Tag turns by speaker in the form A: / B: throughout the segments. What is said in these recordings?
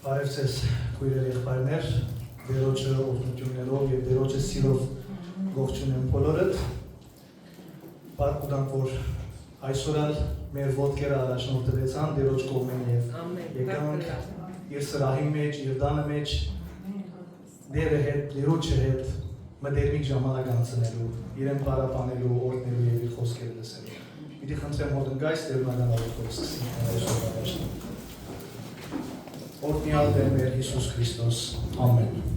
A: Բարևձեզ քույրեր եղբայրներ, Տերոջը օգնություններով եւ Տերոջը սիրով ողջունեմ բոլորդ։ Բարք ուտանք, որ այսօր մեր ոտքերը առաջնորդվեցան Տերոջ կողմեն եւ եկանք իր սրահի մեջ, իր տանը մեջ Տերը հետ, Տերոջը հետ մտերմիկ ժամանակ անցնելու, իրեն պարապանելու, օրհնելու եւ իր խոսքերը լսելու։ Պիտի խնդրեմ հոտնգայս Տերունական աղոթքով սկսենք այսօր առաջին։ Օրհնյալ Տեր մեր Հիսուս Քրիստոս, ամեն։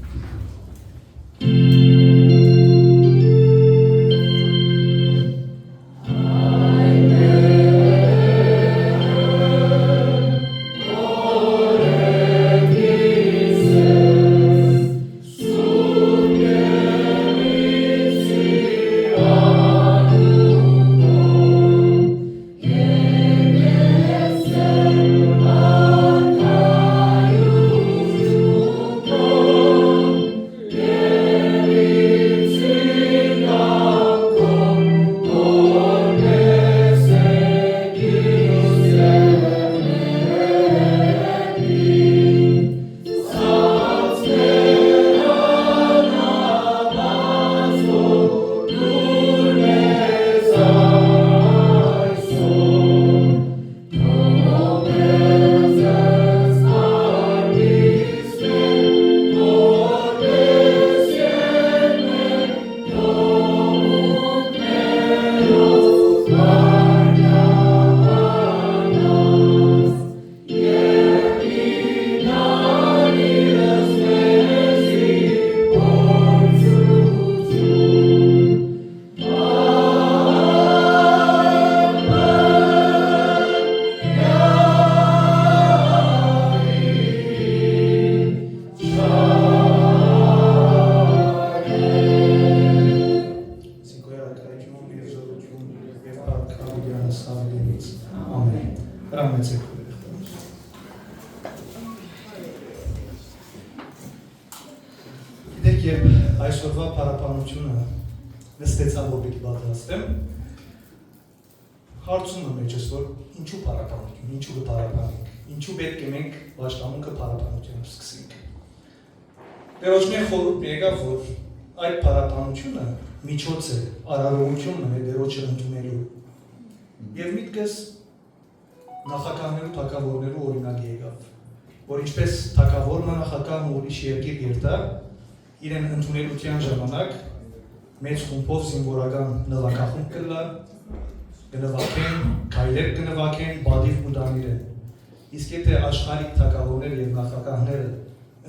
A: Այսօրվա պարապանությունը նստեցան, որ պիտի պատրաստեմ, հարցում եմ մեջս, որ ինչու պարապանություն, ինչու կպարապանենք, ինչու պետք է մենք պաշտամունքը պարապանությունը սկսենք։ Տերոջ մեր խորհուրդն եկավ, որ այդ պարապանությունը միջոց է, արարողությունն է Տերոջը ընդունելու։ Եվ միտքս նախագահներու, թագավորներու օրինակ եկավ, որ ինչպես թագավորը նախագահն ուրիշ երկիր երթա, իրեն ընդունելության ժամանակ մեծ խումբով զինվորական նվագախումբ կլա, կնվագեն, քայլեր կնվագեն, բադիվ կուտան իրեն։ Իսկ եթե աշխարհիկ թագավորներ եւ նախագահները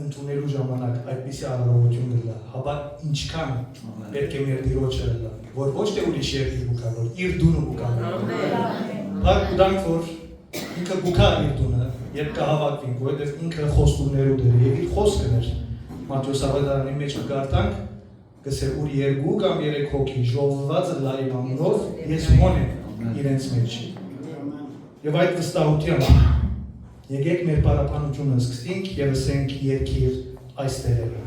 A: ընդունելու ժամանակ այդպիսի արարողություն կլա, հապա ինչքան պետք է մեր Տիրոջը լա, որ ոչ թե ուրիշ երկիր կուքա, որ իր դունը կուքա։ Բարք ուտանք, որ ինքը կուքա իր դունը, երբ կհավաքվենք, որովհետեւ ինքը խոստումներու դեր եւ իր խոսքն էր Մատթեոս ավետարանի մեջ կգարտանք, գսե ուր երկու կամ երեք հոգի ժողովված լայվ անունով, ես մոն եմ իրենց մեջ։ Եվ այդ վստահությամբ եկեք մեր պարապանությունը սկսենք եւ ասենք երկիր այս տերերը։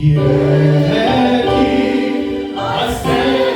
A: Երկիր այս տերերը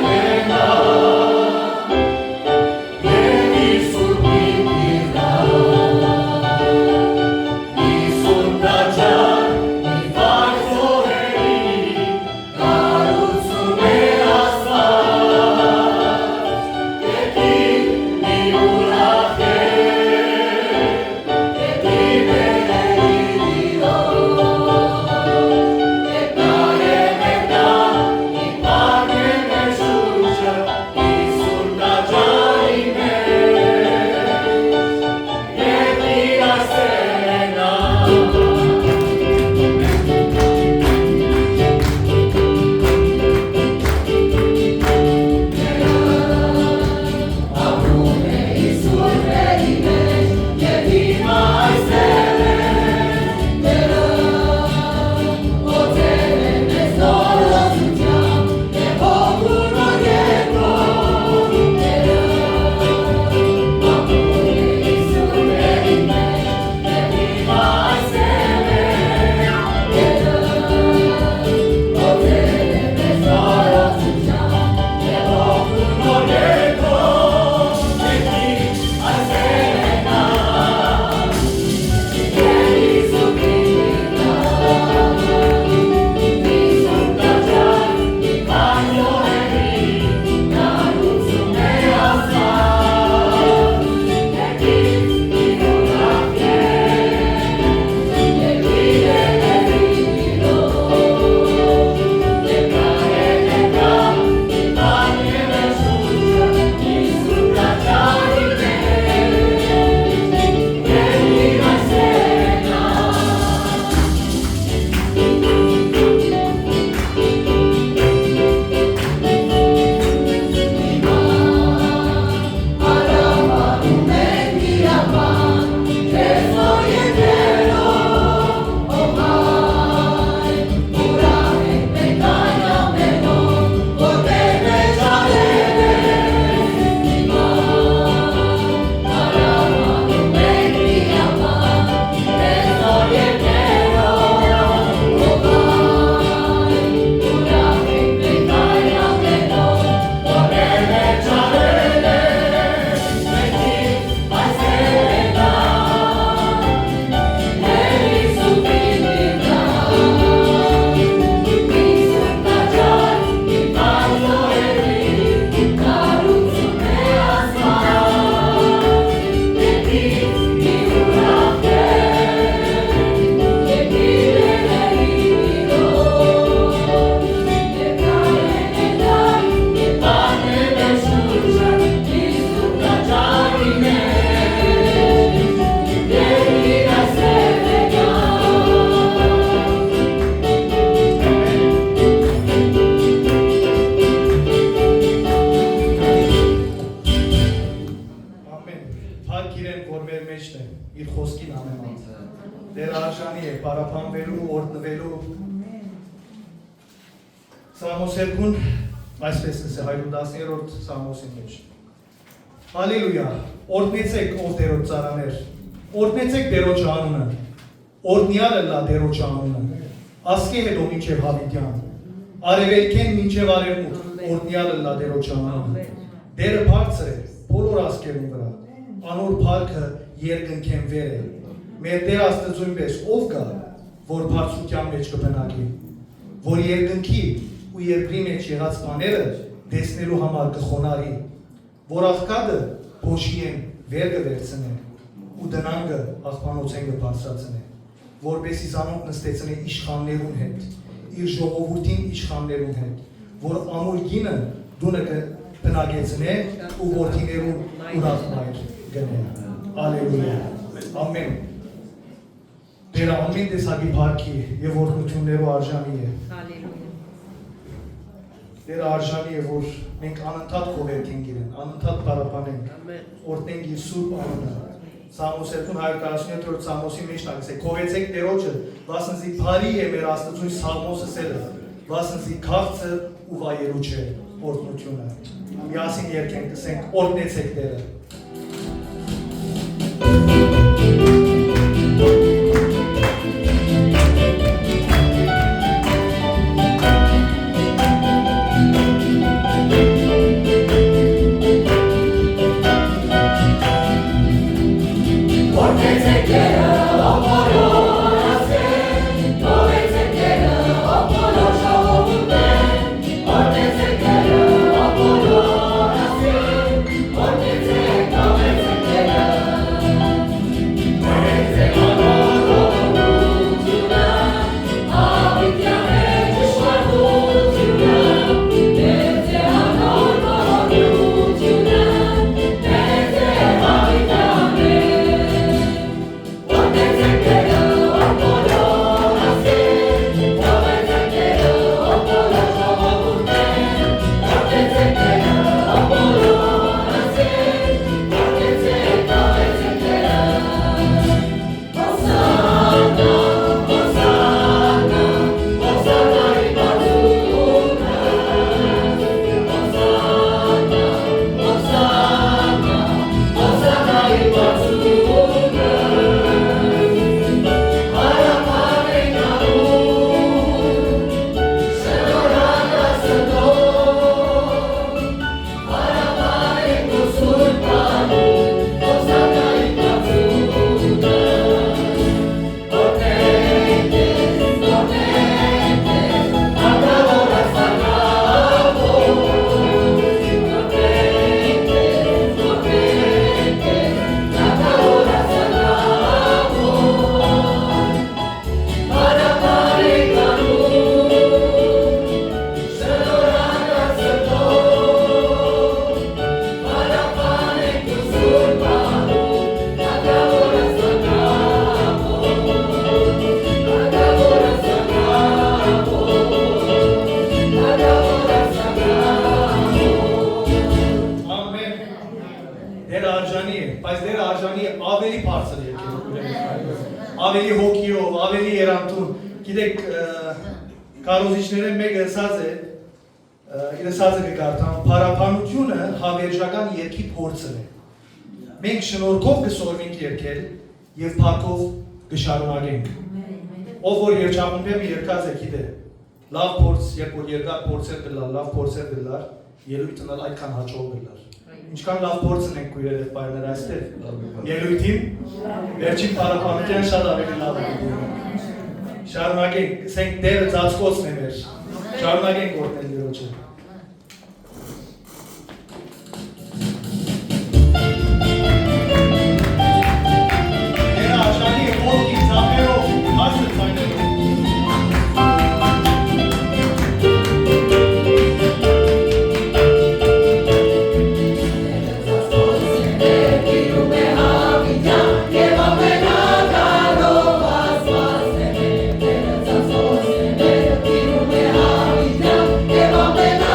A: իր խոսքին ամեն Դեր արժանի է պարապանվելու, օրտնվելու Սամոս 2-ն այսպես է 110-րդ Սամոսի մեջ Հալելույա, օրտնեցեք ով Տերոջ ծառաներ, օրտնեցեք Տերոջ անունը, օրտնյալը լա Տերոջ անունը, ասկե հետո մինչև Հավիտյան, արևելքեն մինչև արևմուտք, օրտնյալը լա Տերոջ անունը, Տերը բարձր է, բոլոր ասկերուն վրա, անոր փառքը երկնքեն վեր է, մեր Տեր Աստծուն պես ով կա, որ բարձրության մեջ կբնակի, որ երկնքի ու երկրի մեջ եղած բաները տեսնելու համար կխոնարի, որ աղքատը փոշի են վեր կվերցնեն ու դնանգը աղբանոցեն կբարձրացնեն, որպեսզի զանոթ նստեցնեն իշխաններուն հետ, իր ժողովրդին իշխաններուն հետ, որ ամուր գինը դունը կբնակեցնե ու որդիներուն ուրախ մայր գնեն։ Ալելույա։ Ամեն։ Տերը ամեն տեսակի փառքի եւ օրհնություններով արժանի է։ Տերը արժանի է, որ մենք անընդհատ կողերքենք իրեն, անընդհատ պարապանենք, օրհնենք իր սուրբ անունը։ Սամոս 247-րդ Սամոսի մեջ տալիս է, կողեցեք Տերոջը, վասնզի բարի է մեր Աստծուն Սամոսը սերը, վասնզի քաղցր ու վայելուչ է օրհնությունը։ Միասին երգենք, ասենք, օրհնեցեք Տերը։ Ավելի հոգիով, ավելի երանդուն, գիտեք, կարոզիչները մեկը ասած է, իր ասածը կգարտան, պարապանությունը հավերժական երկի փորձն է։ Մենք շնորհքով կսորվենք երկել և փառքով կշարունակենք։ Ով որ երջախումբեմ երկած է գիտե, լավ փորձ, երբ որ երկար փորձեր կլար, լավ փորձեր կլար, ելույթն այդքան հաջող կլար։ Ինչքան լավ փորձն ենք կույրել այդ բայներ այստեղ, ելույթին, վերջին պարապանության շատ ավելի լավ է։ Շարունակենք, ասենք Տերը ծածկոցն է մեր, շարունակենք օրհնել Տերոջը։ Տերը արժանի է ոտքի ծափերով, հասը ծայներով։
B: Amen.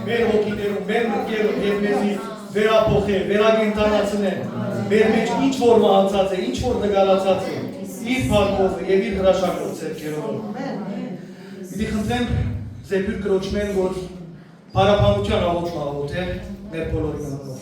A: մեր հոգիներում, մեր մտքերում եւ մեզի վերափոխել, վերագենտանացնել, մեր մեջ ինչ որ մահացած է, ինչ որ նկարացած է, իր փառքով եւ իր հրաշքով ցերկերով։ Պիտի խնդրեմ Զեփյուր կրոջմեն, որ փառաբանության աղոթք աղոթեր մեր բոլորի նամակով։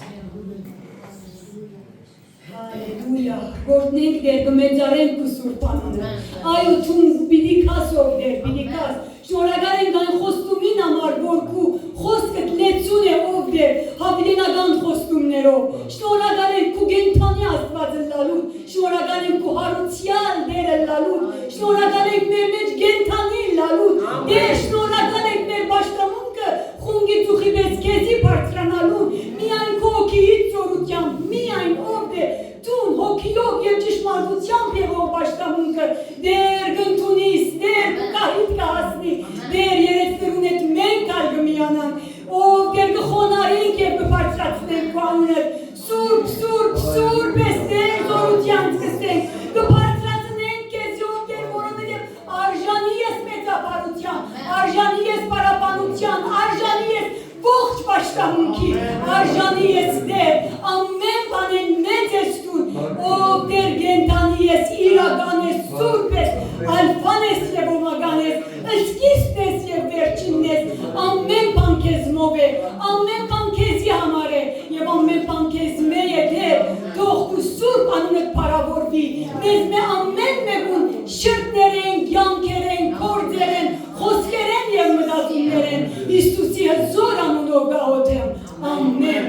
B: Հալելույա, գործնենք դեր կմեծարենք ու Սուրբ անունը։ Այո, թուն պիտի քասով դեր, պիտի քաս։ Շնորհակալ ենք այն խոստումին համար, որ քու խոսքդ լեցուն է ով դեր, հավիտենական խոստումներով։ Շնորհակալ ենք քու գենթանի Աստվածը լալուտ, շնորհակալ ենք քու հարության դերը լալուտ, շնորհակալ ենք մեր մեջ գենթանի լալուտ։ Դեր շնորհակալ ենք մեր պաշտամունքը խունգից ու խիվեց քեզի բարձրանալուն, միայն քո հոգիից ծորությամբ, միայն ով դեր Տուն հոգիով և ճշմարտությամբ եղող պաշտամունքը դեր գնդունիս, դեր կահիտ կհասնի, դեր երեցներուն էտ մենք ալ գմիանանք, ով դեր կխոնարենք և կպարծրացնենք քո անունդ, Սուրբ, Սուրբ, Սուրբ ես դեր զորության սկսենք, կպարծրացնենք քեզ ով դեր, որովհետև արժանի ես մեծապարության, արժանի ես պարապանության, արժանի ես ողջ պաշտամունքի, արժանի ես դեր, ամեն բանեն մեծ ես տուն, ով դեր գենտանի ես, իրական ես, սուրբ ես, ալվան ես և օմագան ես, ըսկիստ ես և վերջին ես, ամեն բան քեզ մով է, ամեն բան քեզի համար է, և ամեն բան քեզ մեր է դեր, թող դու սուրբ անունդ պարավորվի, մեզ մե ամեն մեկուն շրտներ են, կյանքեր են, գործեր են, խոսքեր են և մտածումներ են, Հիսուսի հզոր անունով գաղոթեմ, ամեն։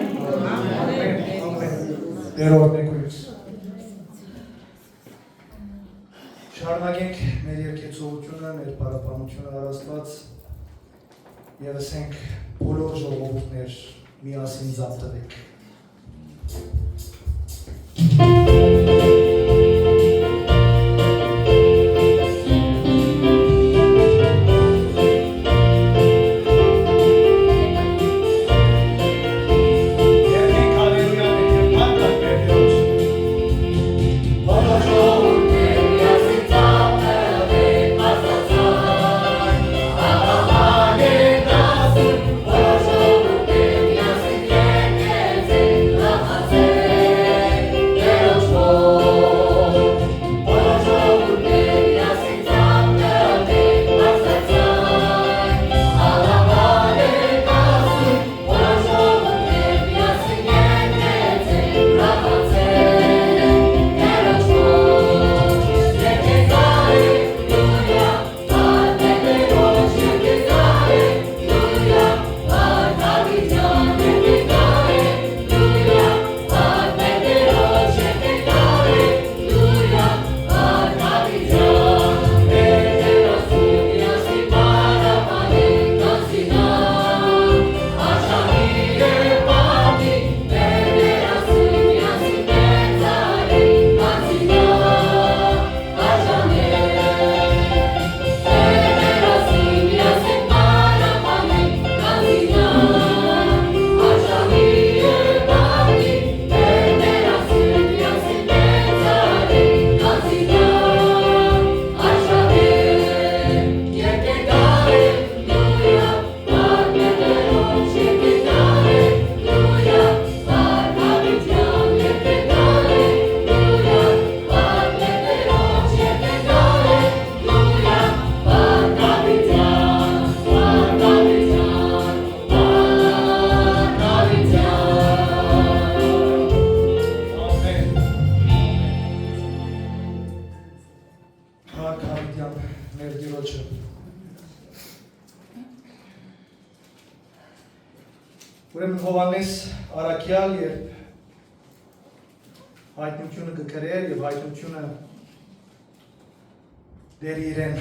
A: Դեր օրհնեքույս։ Շարունակենք մեր երկեցողությունը, մեր պարապանությունը Աստված եւ ասենք բոլոր ժողովուրդներ միասին զավթվեք։
C: Yes.
A: Հովանես Արաքյալ երբ հայտնությունը կգրեր եւ հայտնությունը դեր իրեն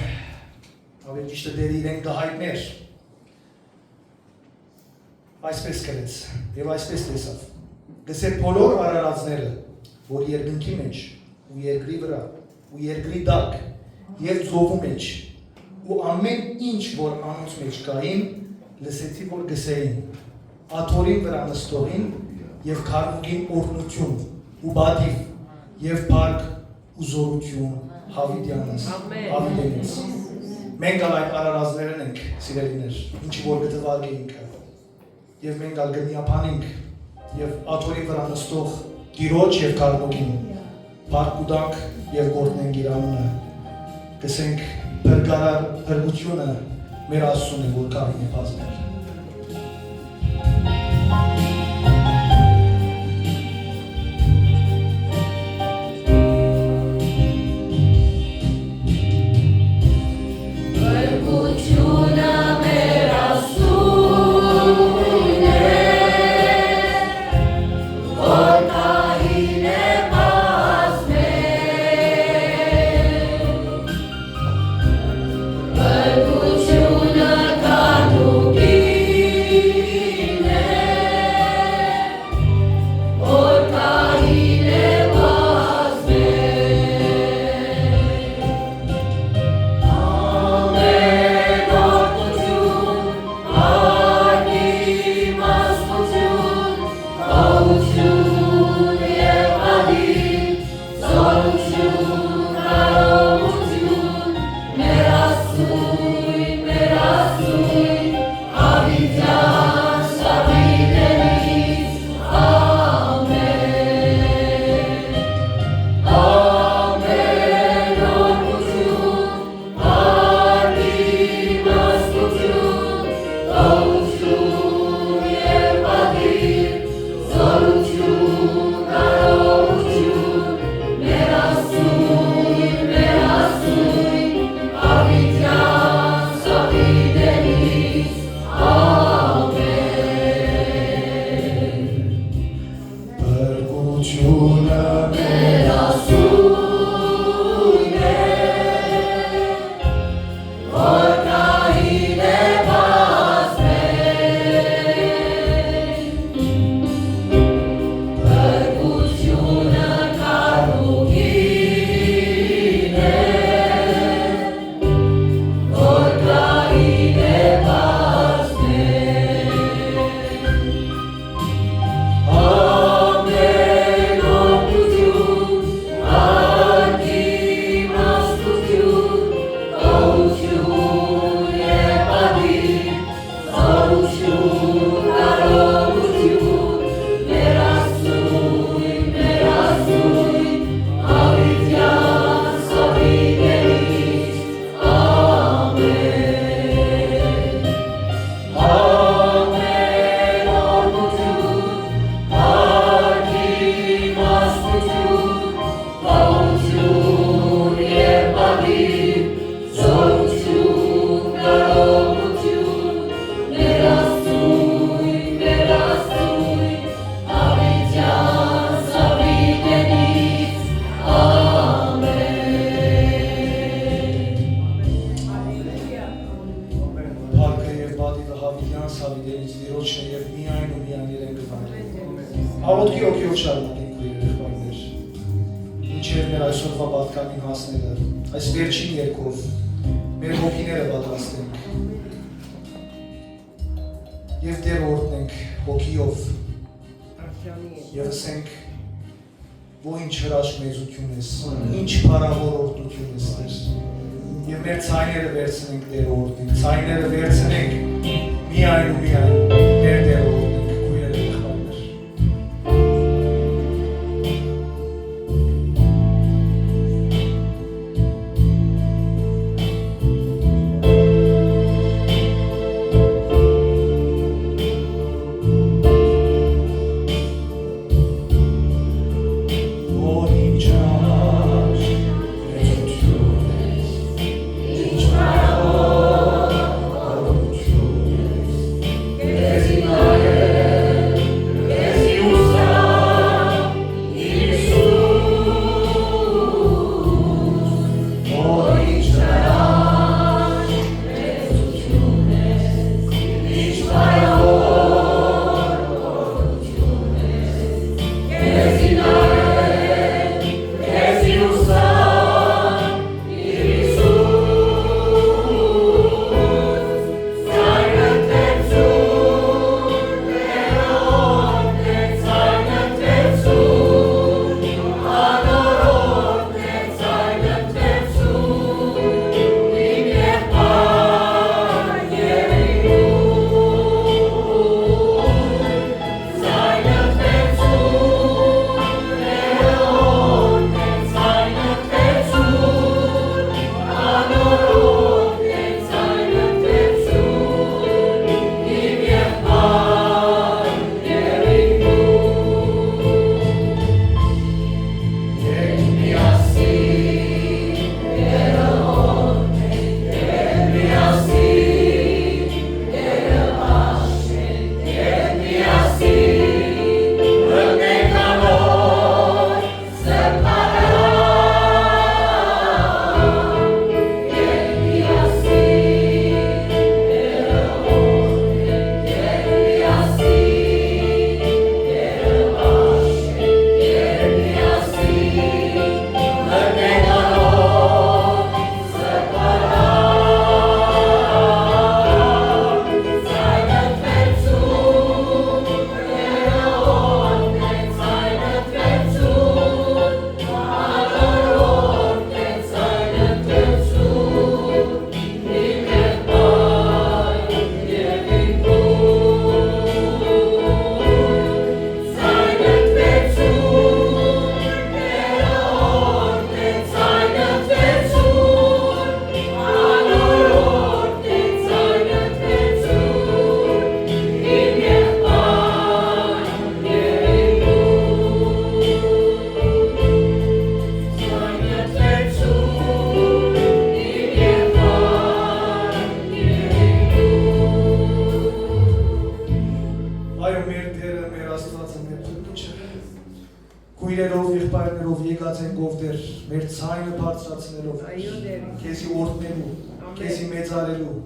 A: ավելի ճիշտ դեր իրեն կհայտներ այսպես կրեց եւ այսպես տեսավ գսեր բոլոր արարածները որ երկնքի մեջ ու երկրի վրա ու երկրի տակ եւ ծովու մեջ ու ամեն ինչ որ անոնց մեջ կային լսեցի որ գսեին աթորին վրա նստողին եւ քարմուկին օրհնություն ու բադիվ եւ փառք ու զորություն Հավիդյանս Հավիդյանս մենք ալ այդ արարածներն ենք սիրելիներ ինչի որ գտվարգեինք եւ մենք ալ գնիապանենք եւ աթորի վրա նստող Տիրոջ եւ քարմուկին փառք ու դանք եւ գործնենք իր անունը գսենք բրգարար հրգությունը մեր Աստծուն է որ կարին է բազներ Աղոթքի օգիով շարունակենք ու երեխաներ, ինչև մեր այսօրվա պատկանին հասնելը, այս վերջին երկով մեր հոգիները պատրաստենք և դեր օրտնենք հոգիով և ասենք, որ ինչ հրաշք մեծություն ես, ինչ պարավոր օրդություն ես դեր և մեր ցայները վերցնենք դեր օրդին, ցայները վերցնենք միայն ու միայն մեր դեր օրդին
C: Yes,
A: Քույրերով, եղբայրներով եկած ենք ով դեր մեր ցայնը բարձրացնելով քեզի օրհնելու, քեզի մեծարելու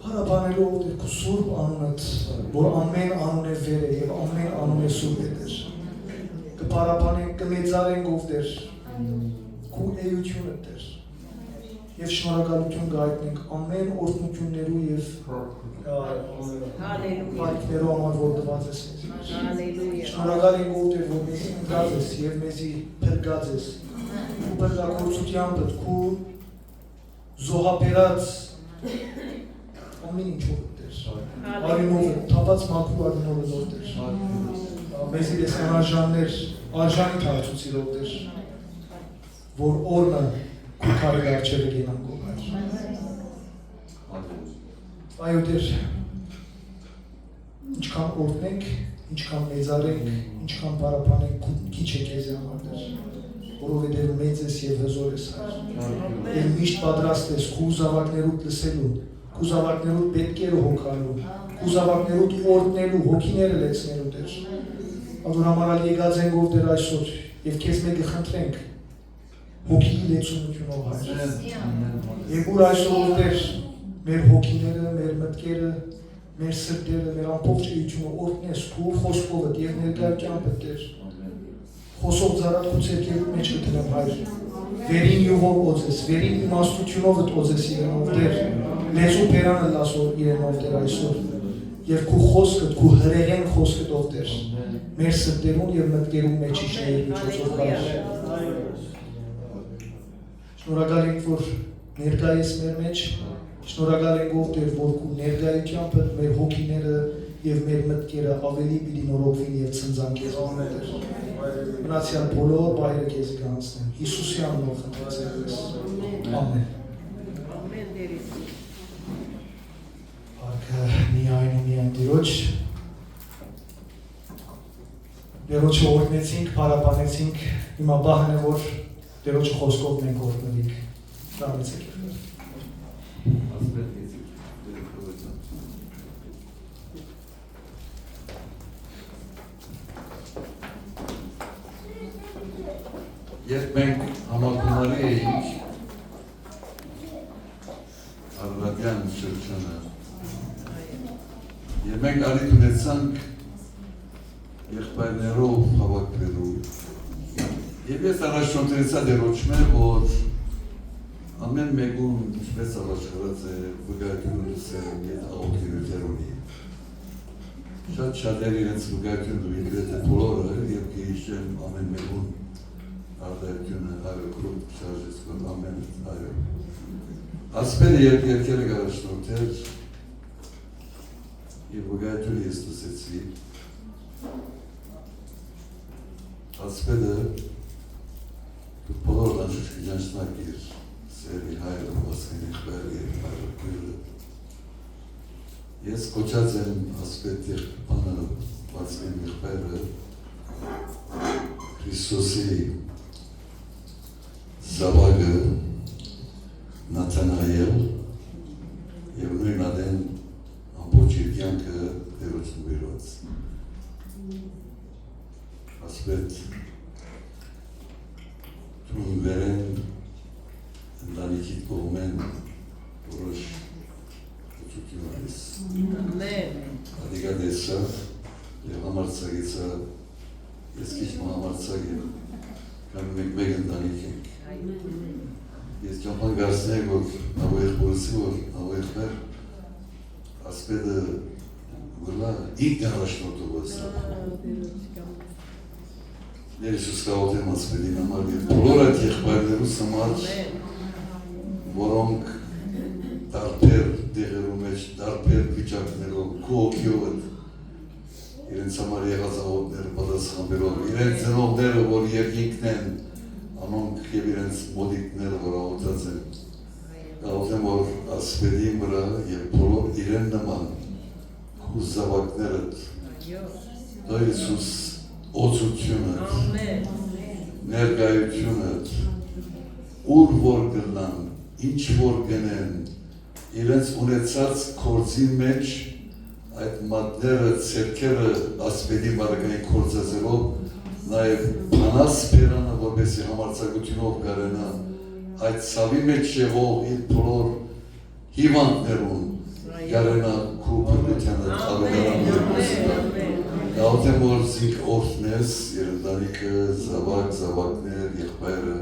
A: Հարաբանելու ով դեր քո սուրբ անունդ, որ ամեն անուն է վեր է եւ ամեն անուն է սուրբ է դեր կպարապանենք, կմեծարենք ով դեր քո էությունը դեր Եվ շնորհակալություն գայտնենք ամեն օրհնություններու եւ բարիքներու համար որ տված ես մեզ։ Շնորհակալ ենք ով դեր որ մեզի ընտրած ես եւ մեզի փրկած ես։ Քու բերդակորցությամբ քու զոհաբերած ամեն ինչով դեր։ Արինով թափած մաքուր արինով դեր դեր։ Մեզի ես անարժաններ, արժանի թարցուցիլով դեր։ Որ օրնը Քարի արջերը գինան գողար։ Այո դեր, ինչքան օրդնենք, ինչքան մեծարենք, ինչքան պարապանենք, քիչ է կեզի համար դեր, որովհետև մեծ ես և հզոր ես հայր։ Եվ միշտ պատրաստ ես քու զավակներուդ լսելու, քու զավակներուդ պետքերը հոգալու, քու զավակներուդ օրդնելու, հոգիները լեցնելու դեր։ Ադոր համարալ եկած ենք ով դեր այսօր, և քեզ մեկը խնդրենք, հոգի լեցունությունով հայր։ Եվ ուր այսօր դեր մեր հոգիները, մեր մտքերը, մեր սրտերը, մեր ամբողջ էությունը օրհնես քու խոսքովդ եւ ներկայությամբ դեր։ Խոսով ծառատ քու ցերկերու մեջ կդնեմ հայր։ Վերին յուղով օծես, վերին իմաստությունով օծես իրենով դեր։ Լեզու բերանը լասոր իրենով դեր այսօր։ Եվ քու խոսքդ, քու հրեղեն խոսքդ ով դեր։ Մեր սրտերուն եւ մտքերուն մեջ իշների միջոցով հայր։ Շնորհակալ ենք, որ ներկա ես մեր մեջ, շնորհակալ ենք ով դեր, որ քու ներկայությամբ մեր հոգիները եւ մեր մտքերը ավելի պիտի նորոգվին եւ ցնցան քեզ անունով։ Մնացյալ բոլոր բայրը քեզ կանցնեն։ Հիսուսի անունով խնդրեմ ես։ Ամեն։ Ամեն դերից։ Արկա միայն ու միայն Տիրոջ։ Տիրոջը օրհնեցինք, պարապանեցինք, հիմա բահն է որ Տերոջը խոսքով մենք օրհնվենք։ Դարձեք։
C: Երբ մենք համագումարի էինք Արարատյան շրջանը եւ մենք արիք ունեցանք եղբայրներով հավաքվելու Եվ ես առաջնորդրեցա դերոչմե, որ ամեն մեկում ինչպես առաջխրած է վգայություն լսել ետ աղոքիրություն ունի։ Շատ շատեր իրենց վգայություն ու ինգրետ է բոլորը և կեիշեն ամեն մեկում արդայությունը այո կրուտ շարժես կոտ ամեն այո։ Ասպերը երբ երկերը առաջնորդեր և վգայություն ես լսեցի, ասպերը Դու բոլոր դանշուշկիջանշնակ իր սերի հայրը վասկեն եղբայր և հայրը Ես կոչած եմ ասպետ եղբանը վասկեն եղբայրը Քրիստոսի զավագը Նաթանայել և նույն ադեն ամբողջ իր կյանքը դերոջն բերված Ասպետ Թուն վերեն ընտանիքիդ կողմեն որոշ ուծություն այս Ադիգա դեսա և համարցագեցա ես քիչ համարցագ եմ կամ մեկ ընտանիք ենք ես ճամփան գարսնեի որ նավոյեղ բորսի որ նավոյեղ մեր ասպեդը գուլա ինքն առաջնորդով ասա Ներիսուս կաղոթեմ ասպետին համար և բոլոր այդ եղբայրներուս համար, որոնք տարբեր դեղերու մեջ, տարբեր վիճակներով, քու հոգիովդ իրենց համար եղած աղոթները պատասխանբերով, իրենց ծնողները, որ երկինքն են, անոնք և իրենց մոդիկները, որ աղոթած են, կաղոթեմ, որ ասպետին վրա և բոլոր իրեն նման քու զավակներըդ, դա Իսուս օծությունըդ, ներկայությունըդ, ուր որ գնան, ինչ որ գնեն, իրենց ունեցած կործի մեջ այդ մատները, ցերքերը ասպետի բարակային կործազելով նաև փանաս բերանը, որպեսի համարձակությունով կարենա այդ ցավի մեջ եղող իր բոլոր հիվանդներուն կարենա քու բնությանը ավելանալ Գաղութեմ որ զինք օրհնես երնդանիքը, զավակներ, եղբայրը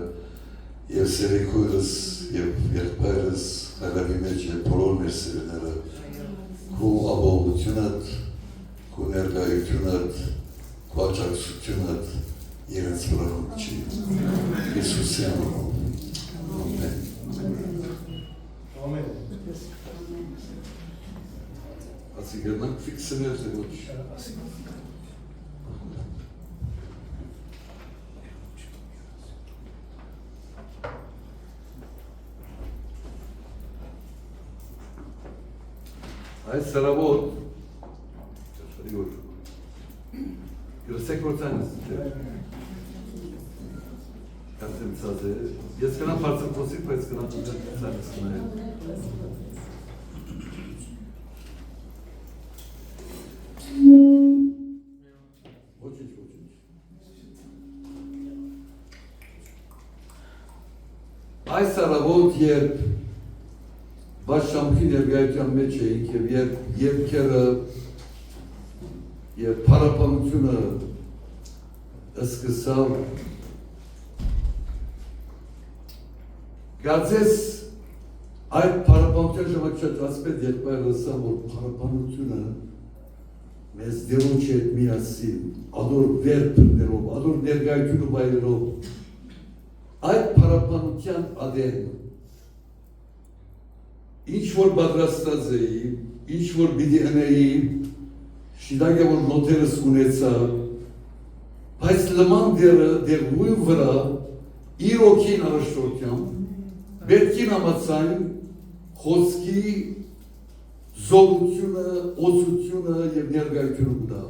C: և սերեքույրս և եղբայրս հայլավի մեջ և բոլոր մեր սերեները քու աբողությունըդ, քու ներգայությունըդ, քու աջակցությունըդ իրենց վրանում չի Հիսուսի անունով Ամեն
A: Ամեն
C: Ասի գերնանք ֆիքսներ թե ոչ Այս սրավոտ գրսեք որ ծանս կարծեմ ծազ է ես կնամ պարծեմ խոսիկ, բայց կնամ ծանս կնայել ոչինչ Այս սրավոտ երբ Բաշամքի ներգայության մեջ էինք և երկերը և պարապանությունը սկսավ գարձես այդ պարապանության ժամանակ շատ ասպետ եղբայր լսավ, որ պարապանությունը մեզ դերոջ հետ միասին, ադոր վերբներով, ադոր ներգայությունը բայրերով այդ պարապանության ադեն ինչ որ պատրաստած էի, ինչ որ պիտի ընեի, շիդակ է որ նոթերս ունեցա, բայց լման դեր հույն վրա իր օքին առաջորդյամ, պետքին ամացայն խոսքի զորությունը, օծությունը և ներգայությունը կուտա։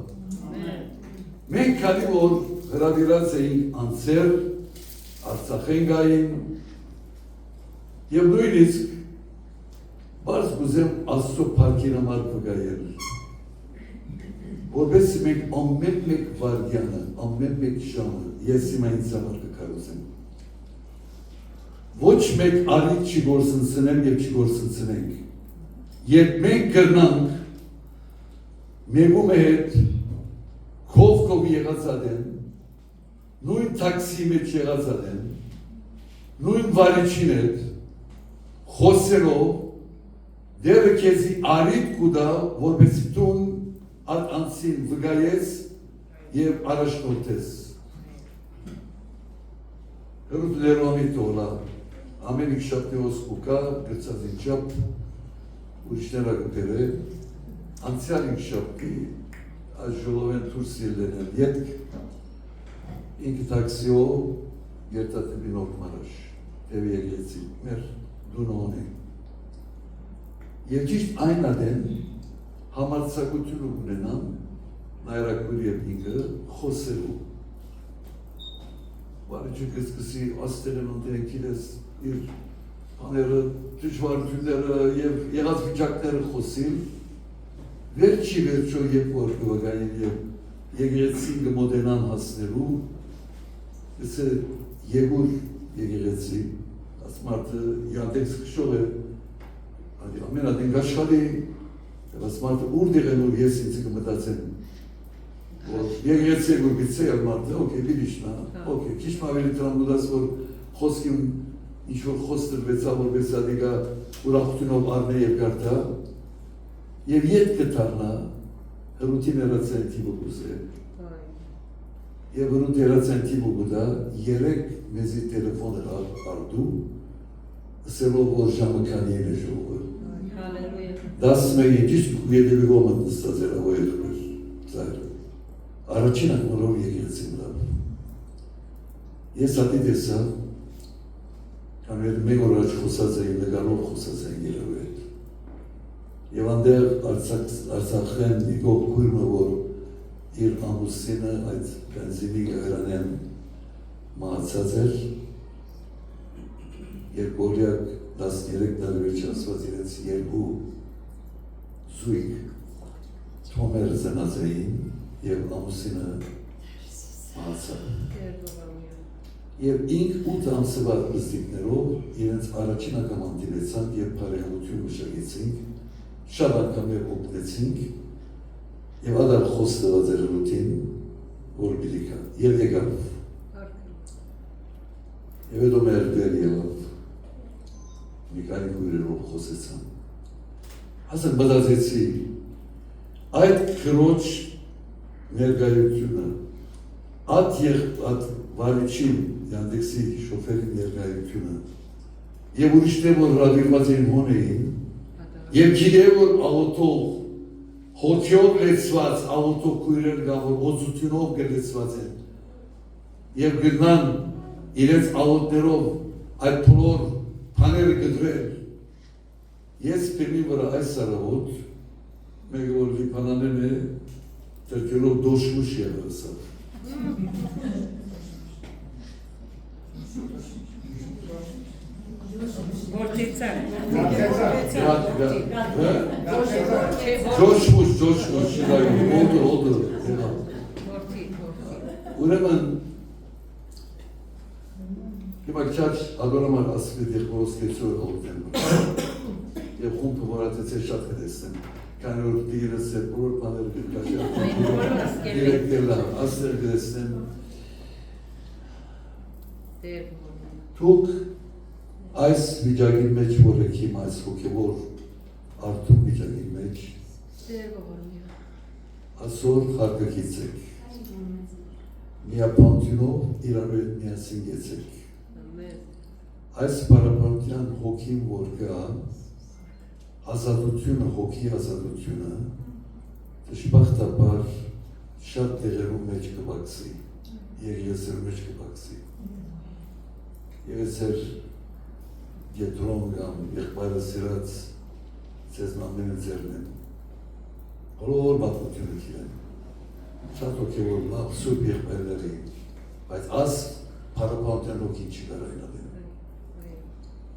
C: Մենք քանի որ հրավիրած էինք անցեր, Արցախեն գային և նույնիսկ Բարս գուզեմ աստծո պարքին համար պգայել, որպես մենք ամեն մեկ վարդյանը, ամեն մեկ ժամը, ես իմ այնց համար կկարուզեմ։ Ոչ մեկ արիք չի գործընցնեմ և չի գործընցնենք։ Երբ մենք գրնանք, մեկում է հետ, կով եղած ադեն, նույն տաքսի մեջ եղած ադեն, նույն վարիչին հետ, խոսելով, դերը կեզի արիտ կուդա, որպեսի տուն այդ անցին վգայես և առաջնորդես։ Հրուտ լերոամի տողլա, ամեն իք շապնեոս կուկա, գրծած ինչապ, ուրիշները կպեր է, անցյալ իք շապկի, այս ժոլովեն թուրս ելդեն էլ ետք, ինքը տաքսիո, երտատեպի նորդ մարաշ, տև եղեցի, մեր դունոն ենք։ Եվ ճիշտ այն ադեն համարձակություն ունենան նայրակույր և ինքը խոսելու։ Բարիչը կսկսի աստեղեն ընտենքին ես իր բաները, դժվարությունները և եղած վիճակները խոսիլ, վերջի վերջո երբ որ կվագային և եղեղեցին կմոդենան հասնելու, եսը եգուր եղեղեցի, աս մարդը յանտեքս կշող է, ամեն ադենք աշխալի, այս մարդը ուր դեղելով ես ինձ կմտացեմ, որ եղեղեցի որ գիցե ալ մարդը, ոկե, բիրիշնա, ոկե, քիչ ավելի տրամուդաս, որ խոսքին ինչ-որ խոս տրվեցա, որպես ադիկա ուրախությունով արնե և գարդա, և ետ կտարնա, հրութին երացային թիվը կուզե, և հրութ երացային թիվը կուդա, երեք մեզի տելեվոն արդու, ասելով որ ժամը կանի են է ժողը։ Դասում է եջիշտ կուգետևի գոմըտ նստած էր ավո երկուր, ծայրը։ Առաջին ակմորով եկեցին լավ։ Ես ատի տեսա, մեկ օր աչ խոսած էին, նգանով խոսած էին երևի հետ։ Եվ անդեղ Արցախեն իկող կույրմը, որ իր ամուսինը այդ բենզինի գայրանեն մահացած էր, երբ օրյակ 13 տարի վերջ ասված իրենց երկու զույգ Թոմեր զնազեին և ամուսինը մահացավ։ Եվ ինք 8 ամսվա ըստիկներով իրենց առաջին անգամ դիմեցան և բարեհանություն մշակեցինք, շատ անգամներ օգնեցինք և ադար խոս տված էր լուտին, որ բիլիկա, և եկավ։ Եվ հետո մեր դեր եղավ, մի քանի գույրերով խոսեցան։ Հասան բդազեցի, այդ քրոջ ներկայությունը, այդ վարիչին, Yandex-ի շոֆերի ներկայությունը, և ուրիշներ, որ հրավիրված էին հոն էին, և գիտե, որ աղոտող, հոգյով լեցված աղոտող կույրեր կան, որ օծությունով գլեցված են, և գնան իրենց աղոտներով այդ փլոր պաները գդրել, ես պեմի վրա այս սարավոտ, մեկը որ լիպանանեն է, տրկելով դոշմուշ եղրսավ։ Coşmuş, oldu. Ուրեմն, հիմա քիչ ագորոմար ասվի դեղորոս կեցոր հողտեն։ Եվ խումբը որացեցե շատ կտեսնեմ։ Քանի որ դիրս է բոլոր բաները կկաշի դիրեկտելա, ասեր կտեսնեմ։ Թուք այս վիճակի մեջ որ եք հիմա այս հոգևոր արդում վիճակի մեջ ասոր խարկակից եք, միապանությունով իրարու հետ միասին գեցեք, այս պարապանության հոգին որ կա, ազատությունը, հոգի ազատությունը, դժբախտաբար շատ տեղերում մեջ կվակսի, եղեսերու մեջ կվակսի, և ես էր գետրոն կամ եղբայրը սիրած ձեզ մամենը ձերն են, բոլոր բատմությունը կիրեն, շատ հոգևոր լավ սուրբ եղբայրներ էին, բայց աս պարապանության հոգին չի կարայնադեն,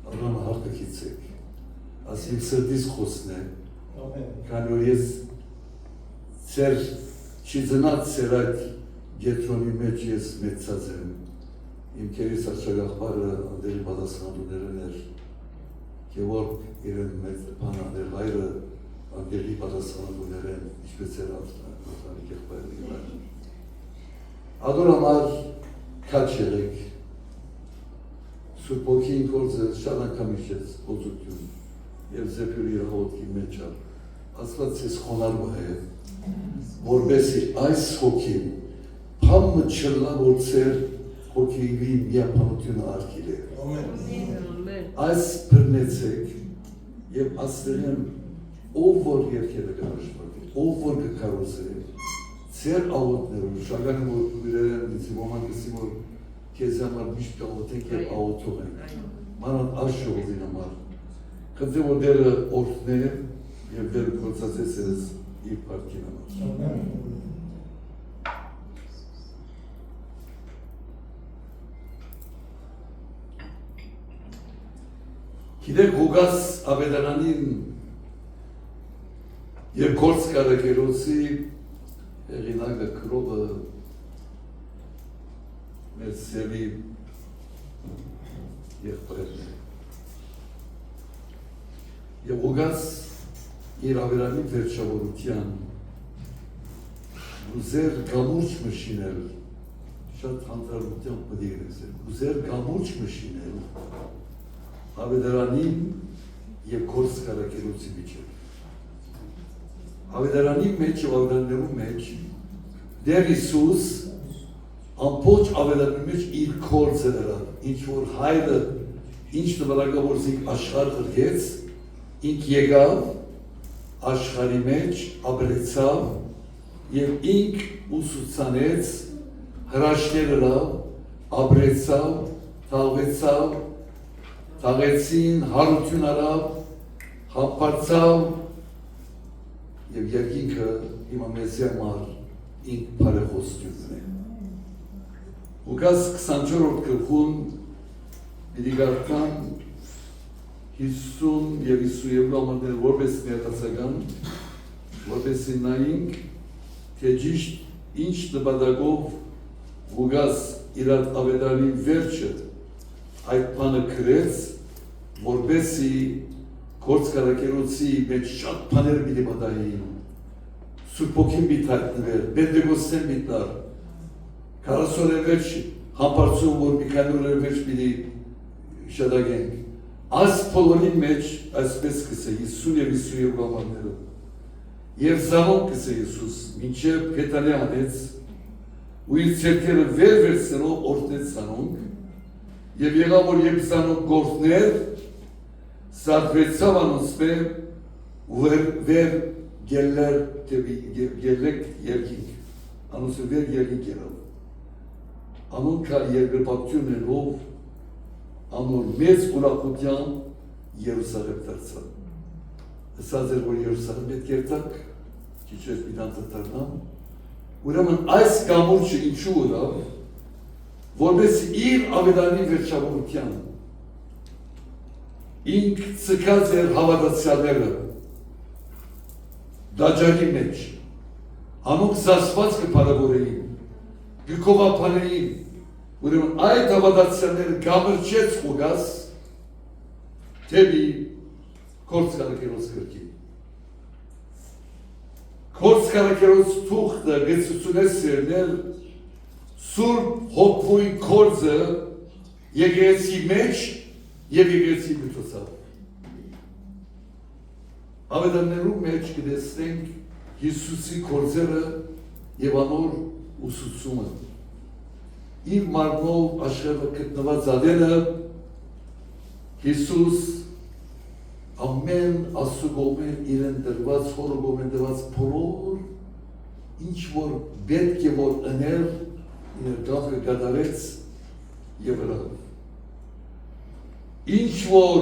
C: ալրանը հարկակիցեք, աս իմ սրտիս խոսն է, քանի որ ես ծեր չիզնած ծեր այդ գետրոնի մեջ ես մեծած եմ, իմ կերիս աչագաղբարը անդերի պատասխանատուներն էր, Գևորգ իրեն մեծ բանաներ հայրը անգելի պատասխանատուներ են, ինչպես էր արտարիկ եղբայրը իրար։ Ադոր համար քաչ եղեք, Սուրբ Հոգին գործը շատ անգամ իշեց օծություն և զեպյուր իր հոտքի մեջ ալ, ասված ես խոնարմը է, որբեսի այս հոգին պամը չլա որ ծեր հոգիվի միապանությունը արկիլ է։ Այս բրնեցեք և աստեղեն ով որ երկերը կհաշվակի, ով որ կկարոզ է, ծեր աղոտներում, շագանը որ ուրեր են դիցի ոման կսի որ կեզ համար միշտ կաղոտենք և աղոտող ենք, մանան աշողովին համար, խնդրեմ որ դերը օրդն է և դերը կործացես ես իր պարտին համար։ Գիտեք Հուգաս Աբեդարանին և գործ կարակերոցի հեղինակը քրովը մեր սևի եղբայրն է։ Եվ Հուգաս իր Աբեդարանի վերջավորության ուզեր գամուրջ մշինել, շատ հանրարության պդիրս է, ուզեր գամուրջ մշինել Աբեդարանին և գործ կարակերոցի միջև։ Աբեդարանի մեջ և աբեդարաններու մեջ դեր Իսուս ամբողջ աբեդարանի մեջ իր գործը դրավ, ինչ որ հայրը, ինչ նվարագավորզիկ աշխարհ ղրգեց, ինք եկավ աշխարհի մեջ, ապրեցավ և ինք ուսուցանեց, հրաշքեր ըրավ, ապրեցավ, թաղվեցավ, թաղեցին, հարություն արավ, հապարցավ և երկինքը հիմա մեզի համար ինք բարեխոսությունն է։ Ուգաս 24-րդ գլխուն իրիգարքան 50 և 52 ամարներ որպես ներկացական որպեսզի նայենք, թե ճիշտ ինչ նպատակով ուղղած իր ավետարանի վերջը այդ բանը գրեց, որպեսզի գործկարակերոցի մեջ շատ բաներ պիտի մտային, Սուրբ Հոգին պիտի հայտնվեր, Պենտեկոստեն պիտի տար, 40 օրեր վերջ համբարձում, որ մի քանի օրեր վերջ պիտի շտագենք։ Այս բոլորի մեջ այսպես կսե 50 և 52 ամառները և զանոք կսե Եսուս, մինչև հետալի անեց ու իր ձեռքերը վեր վերցնելով օրհնեց զանոնք և եղավ որ երբ զանոնք գործներ սարդվեցավ անոնցմե վեր գելեք երկինք, անոնցը վեր երկինք եղավ։ Անոնք կար երկրպակություն ենով, անոր մեծ ուրախության Երուսաղեմ դարձան։ Ասած էր, որ Երուսաղեմ հետ կերտակ, քիչ ես պիտան տտարնամ, ուրեմն այս կամուրջը ինչու ուրավ, որպես իր ավետարանի վերջավորության ինք ցկած էր հավատացյալները դաջանի մեջ, անոնք զասված կպարավորեին, գկովապանեին, ուրեմն այդ հավատացյալները գամրջեց ուղաս թեպի Գործկարակերոց կրկին։ Գործկարակերոց թուղթը գեցուցուն է սերնել Սուրբ Հոգվույն կորձը եկեղեցի մեջ և եկեղեցի միջոցով։ Ավետարներու մեջ կտեսնենք Հիսուսի կորձերը և անոր ուսուցումը։ Իր մարմնով աշխարհը գտնված ադենը Հիսուս ամեն Աստծո կողմեն իրեն դրված, Հորը կողմեն դրված բոլոր ինչ որ պետք է որ ըներ իր գաղը կատարեց և հրավ։ Ինչ որ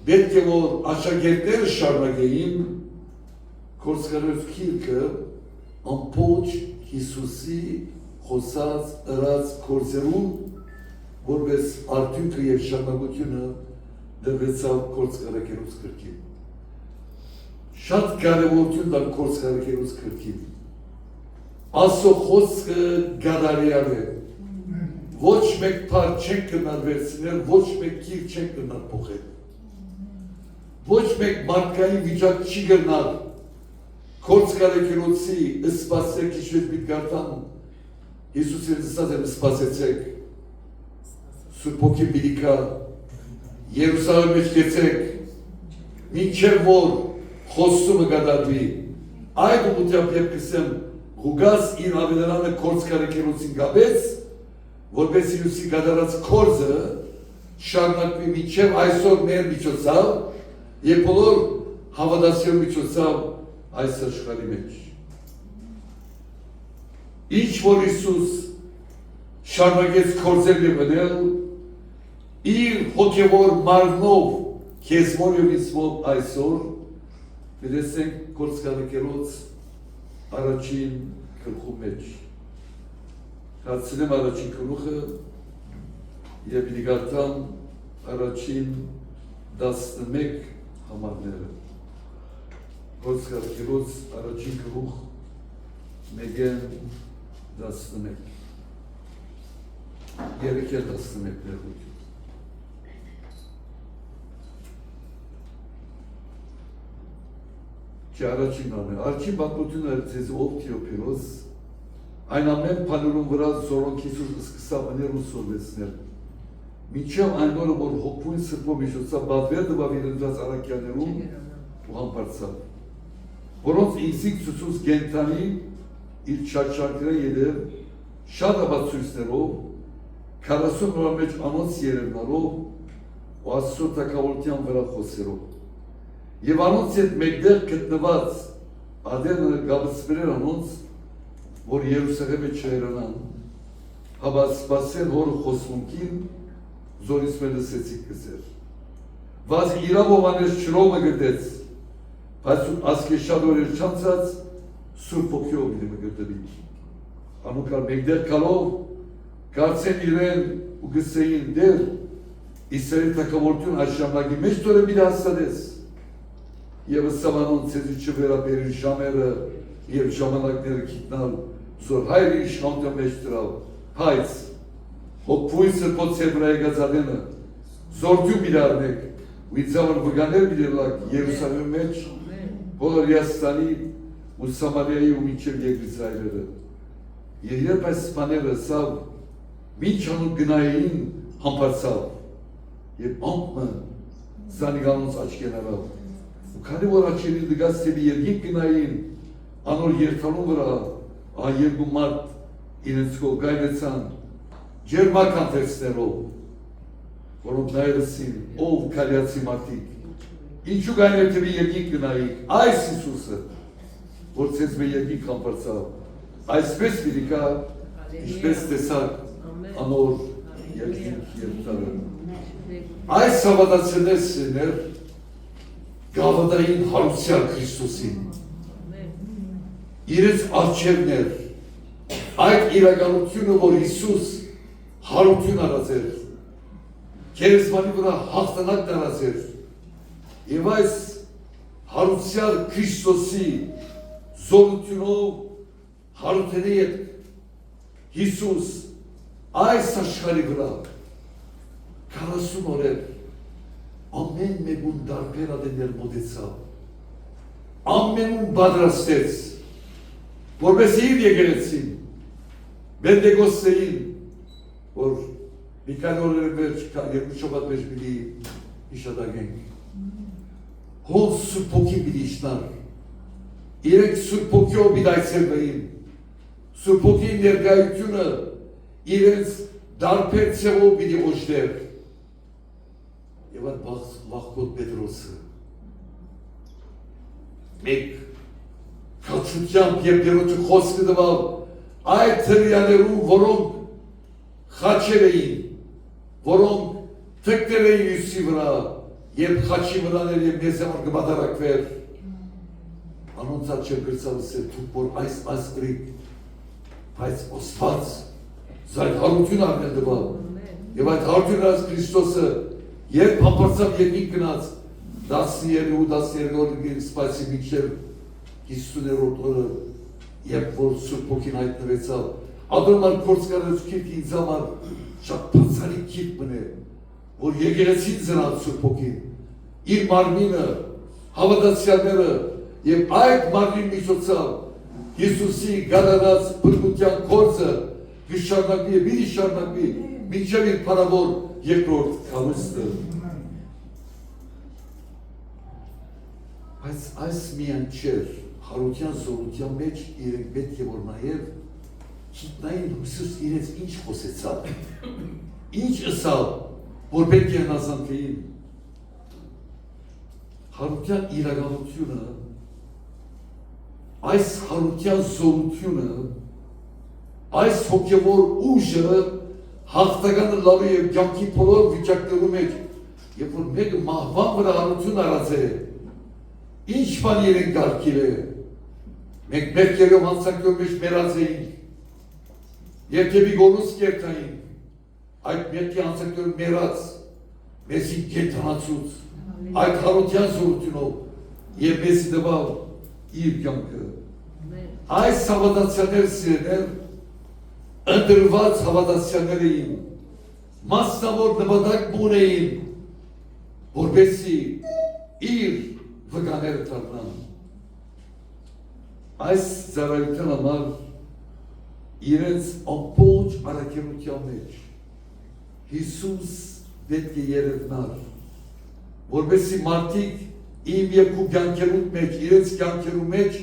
C: պետք է որ աշակերտները շարունակեին, Գործկարակերոց գիրքը ամբողջ Հիսուսի խոսած ըրած գործերուն, որպես արդյունքը և շարունակությունը դրվեցավ Գործկարակերոց գրքին։ Շատ կարևորություն տան Գործկարակերոց գրքին։ Աստծո խոսքը գադարյալ է։ Ոչ մեկ բան չենք կնար վերցնել, ոչ մեկ գիր չենք կնար փոխել։ Ոչ մեկ մարդկային վիճակ չի գնալ Գործկարակերոցի սպասեք ինչպես պիտի գարտան Հիսուսի ասած է սպասեցեք Սուրբ Հոգին պիտի գա Երուսաղեմ մեջ գեցեք մինչև որ խոստումը կատարվի այդ ուղղությամբ երբ կսեմ Ղուգաս իր ավետարանը Գործկարակերոցին գաբեց որպես Հիսուսի կատարած կորձը շարունակվի մինչև այսօր մեր միջոցով և բոլոր հավատացյալ միջոցով այս աշխարհի մեջ։ Ինչ որ Հիսուս շարունակեց կորձել և ընել իր հոգևոր մարմնով քեզմոր և իսմով այսօր կտեսնենք Գործկարակերոց առաջին գլխու մեջ։ Հացնեմ առաջին գլուխը և պիտի գարտամ առաջին 11 համարները։ Գործկարակերոց առաջին գլուխ 1-11 Երեքել 11 ներգություն։ Չի առաջին ամեն, առաջին բանտությունը ձեզ ով Թեոփիլոս, այն ամեն բաներում վրա զորոնք Հիսուս սկսավ ըներ ու սորվեցնել։ Մինչև այն օրը, որ հոգվույն Սրբով միջոցով բավեր տվավ իր ընտրած առաքյալներում ու համբարձավ, որոնց ինձիկ ցուցուց գենթանի իր շարժարկները ետև շատ ապացույցներով, 40 նորա մեջ անոնց երևնալով ու Աստծո թագավորության վրա խոսերով։ Եվ անոնց հետ մեկտեղ գտնված ադենը գաբցբերել անոնց, որ Երուսաղեմը չհեռանան, հավա սպասել հոր խոսունքին, զորից մեր լսեցիք կսեր։ Վազ իրավով անես չրոմը գտեց, բայց ասկե շատ օրեր չանցած Սուրբ Հոգիով իրեմը գտվի։ Անուքար մեկտեղ կալով, կարծեն իրեն ու գսեին դեր, Իսրայել թագավորություն այս ժամանակի մեջ տորը մի հաստատես։ Եվ սավանոն ցեզի չվերաբերի ժամերը եւ ժամանակները գիտնալ զոր հայրի իշխանության մեջ դրավ հայց հոգույցը փոցեբրայ գազադենը զորդու իրարնեք ու իծավր վգաներ բիլելակ Երուսաղեմի մեջ Հոլորիաստանի ու Սամարիայի ու մինչև Եգրիզայրերը երբ այս բաները սավ մինչանու գնային համբարձավ եւ ամպը զանիգանոց աչքեն արավ ու քանի որ աչքերի դգած թեպի երկին գնային անոր երթալու վրա ան երկու մարդ իրենց կողմ գայնեցան ջերմական տեսներով որոնք նայեցին ով քարյացի մարդիկ ինչու գայնել թեպի երկին գնայիք այս Հիսուսը որ ցեզ մե երկին համբարձավ այսպես դիրիկա ինչպես տեսակ անոր երկին երթալը այս հավատացնեսներ գավադային հարուսյալ Քրիստոսին իրենց արջևներ այդ իրականությունը որ Հիսուս հարություն արած էր քերիզմանի վրա հաղթանակ տարած էր եւ այս հարուսյալ Քրիստոսի զորությունով հարութենի հետ Հիսուս այս աշխարհի վրա 40 օրեր ամեն մեկուն դարբեր ադեներ մոտեցավ ամենուն բադրաստեց որպես իր եկեղեցին Բենտեկոստեին որ մի քանի օրեր մեջ երկու շաբաթ մեջ պիտի հիշատակենք հոլ Սուրբ Հոգին պիտի իջնար իրենք Սուրբ Հոգիով պիտի այցելվեին Սուրբ Հոգի ներկայությունը իրենց դարբեր ցեղով պիտի օժտեր եւ այդ վախկոտ Պետրոսը մեկ քաչությամբ եւ դերոջը խոսքը դվավ այդ թրիաներու որոնք խաչեր էին որոնք թքել էին Հիսուսի վրա եւ խաչի վրաներ եւ մեզ համար կբադարակվեր անոնց աչքեր գրծավսել դու որ այս աստրիկ բայց Աստված զայ հարություն արնել դվավ եւ այդ հարությունն այս Քրիստոսը երբ համբարձավ երկին գնաց 12 օրը սպասի մինչև 50-րդ օրը երբ որ Սուրբ Հոգին հայտնվեցավ ադորմար գործ կարած քիրքի ինձ համար շատ բացառիկ քիրք մնե որ եկեղեցին զրած Սուրբ Հոգին իր մարմինը հավատացյալները եւ այդ մարմին միջոցով Հիսուսի գադարած բրգության գործը գշարնակվի եւ իր շարնակվի մինչև իր փառավոր երկրորդ կալուստը այս միան չէր հարության զորության մեջ իրենք պետք է որ նաև գիտնային Հիսուս իրենց ինչ խոսեցավ ինչ ըսավ որ պետք է հնազանդվեին հարության իրականությունը այս հարության զորությունը այս հոգևոր ուժը հաղթականը լավի եւ կյանքի բոլոր վիճակներու մեջ երբ որ մեկը մահվան վրա հարություն արած է ինչ բան իրենք կարգիր է մենք մերկերով հանցանքով մեջ մերած էինք եւ դեպի գորուս կերտային այդ մերկի հանցանքով մերած մեզի կենդանացուց այդ հարության զորությունով եւ մեզի դվավ իր կյանքը այս հավատացյալներ սիրներ ընդրված հավատացյալներ էին, մասնավոր նպատակ ունեին, որպեսզի իր վկաները դառնան։ Այս ծառայության համար իրենց ամբողջ առաքելության մեջ Հիսուս պետք է երևնար, որպեսզի մարդիկ իմ եւ քու կյանքերու մեջ, իրենց կյանքերու մեջ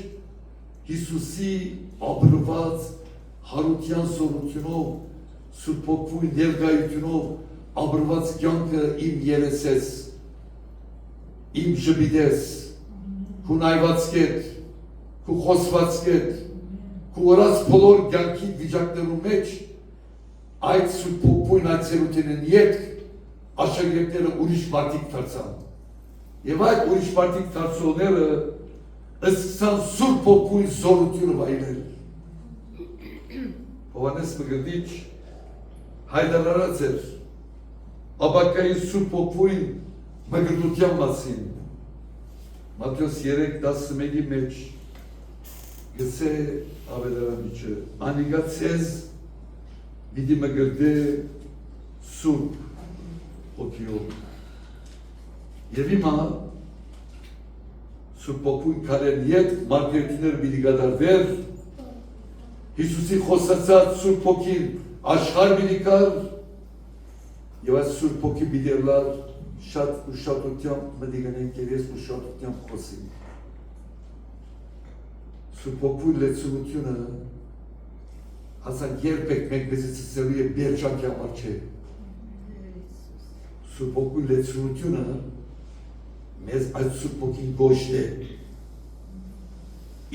C: Հիսուսի ապրված հարության զորությունով, Սուրբ Հոգու ներկայությունով ապրված կյանքը իմ երեսես, իմ ժպիտես, քու նայված կետ, քու խոսված կետ, քու օրած բոլոր կյանքի վիճակներու մեջ այդ Սուրբ Հոգուն այցելությունն ետք աշակերտները ուրիշ մարդիկ դարձան։ Եվ այդ ուրիշ մարդիկ դարձողները սկսան Սուրբ Հոգուն զորությունը վայելել։ Հովհաննես Մկրտիչ հայտարարած էր ապակայի Սուրբ Հոգուն մկրտության մասին Մատթեոս 3:11-ի մեջ գսե ավետարանիչը անիգա ցեզ պիտի մգրդե սուրբ օքիով եւ հիմա սուրբ օքույն քարեն ետ մարգարեթներ պիտի գդարվեր Հիսուսի խոսացած սուրբ օքին աշխարհ պիտի կար եւ այս սուրբ օքի պիտի լար շատ ուշադրությամբ մտիգանենք եւ ես ուշադրությամբ խոսեմ Սուրբ օքույն լեցունությունը ասած երբեք մենք մեզ ցույցելու է բերճանքի համար չէ Սուրբ օքույն լեցունությունը մեզ այդ սուրբ օքին գոշտ է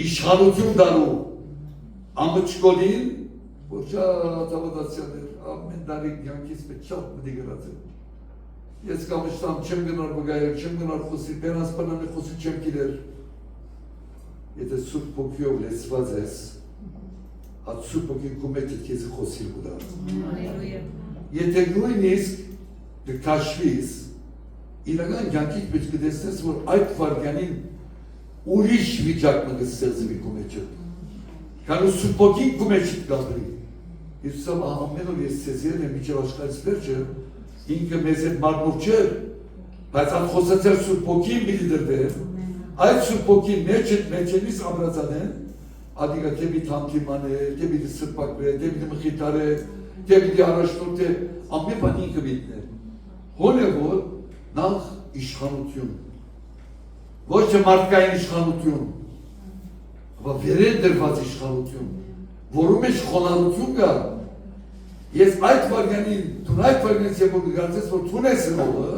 C: իշխանություն դարու ամճկոլին որ շատ ավադացիաներ ամեն տարի կյանքից մեջ շատ մտիգրած է Ես կամշտամ չեմ գնար բգայել, չեմ գնար խոսի, բենասպանանը խոսի չեմ կիրեր Եթե սուրբ օքիով լեցված ես Այդ սուրբ օքին կումեթիտ կեզի խոսիլ կուդար Եթե նույնիսկ կաշվիս իրական կյանքիք մեջ կտեսնես, որ այդ վարգյանին ուրիշ վիճակը կստեղծվի կումեթը Քան ու սուրբ օքին կումեթիտ կազմրի Հիսուսը ամեն օր ես ցեզել եմ միջև աշխարհից վերջը ինքը մեզ հետ մարմուր չէր, բայց այդ խոսացել սուրբ օքին պիտի դրվեր, այդ սուրբ օքին մեջենից ամրացանեն, ադիգա թե պիտի թամքիման է, թե պիտի սրպակվե, թե պիտի մխիտար է, թե պիտի առաջնորդ է, ամեն բան ինքը պիտիներ։ Հոն է որ նախ իշխանություն, ոչ թե մարդկային իշխանություն, ապա վերեն դրված իշխանություն, որում մեջ խոնարհություն կա, Ես այդ վարգյանին, դու այդ վարգյանից եվ որ գարցես, որ թուն ես նողը,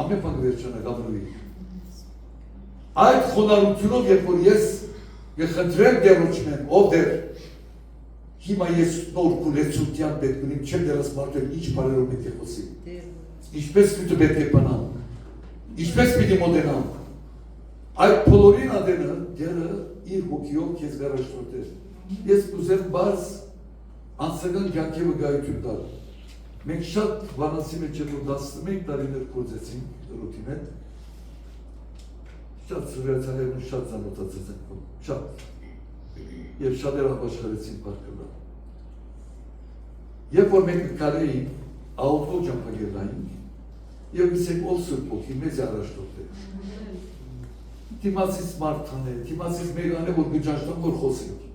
C: ամեն բան վերջանակ ամրուի։ Այդ խոնարությունով, երբ որ ես գխնդրեմ դերոչմեն, ով դեր, հիմա ես նոր կուլեցության պետք ունիմ, չեմ դերաս մարդել, ինչ բարերով պետք է խոսիմ։ Ինչպես պիտի պետք է պանամ, ինչպես պիտի մոդենամ։ Այդ պոլորին ադենը, դերը իր հոգիով կեզ վերաշտորտեր։ Ես կուզեմ բարձ Անցական կյանքի վկայություն տալ։ Մենք շատ բանասի մեջ որ 11 տարիներ գործեցինք դրոթի հետ։ Շատ սուրյացաներն շատ ծանոթացած ենք, շատ։ Եվ շատերը ապաշխարեցին պարկըլա։ Երբ որ մենք կարեինք, աուտո ճամփագելայինք, եւ իսենք ով սուրբ օքի մեզ առաջնորդ է։ Դիմացից մարդան է, դիմացից մեկան է, որ գճաշտան որ խոսենք։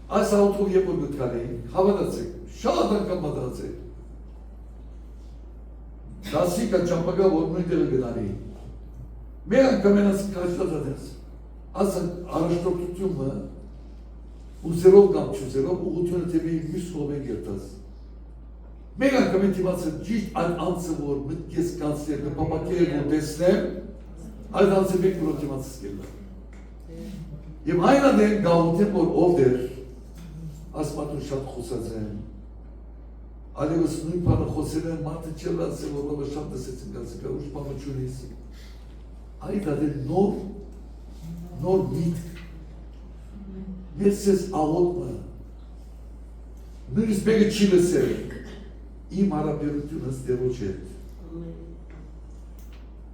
C: Այս աուտով եվ որ գտկալ էինք, հավատացեք, շատ անգամ մտածեք։ Դասիկա ճամպագա որ նույն տեղը գնան էինք։ Մեր անգամ ենաս կաշտատատես, ասան առաջնորդությունը ուզելով կամ չուզելով ուղղությունը թե մենք մյուս կողմ են գերտած։ Մեր անգամ են դիմացել ճիշտ այդ անձը որ մտքես կանցներ, նպապակել որ տեսնեմ, այդ անձը մեկ որ դիմացս կելա։ Եվ այն ադեն գաղութեմ որ ով դեր ասմատուն շատ խոսած են, ալևս նույն բանը խոսել են, մարդը չել ասել, որ լավը շատ դսեցին կացիկա, ուշ բանը չունիս։ Այդ ադել նոր միտք, մեզ ես աղոտմը, նույնիսկ մեկը չի լսել, իմ հարաբերությունս դերոջ հետ։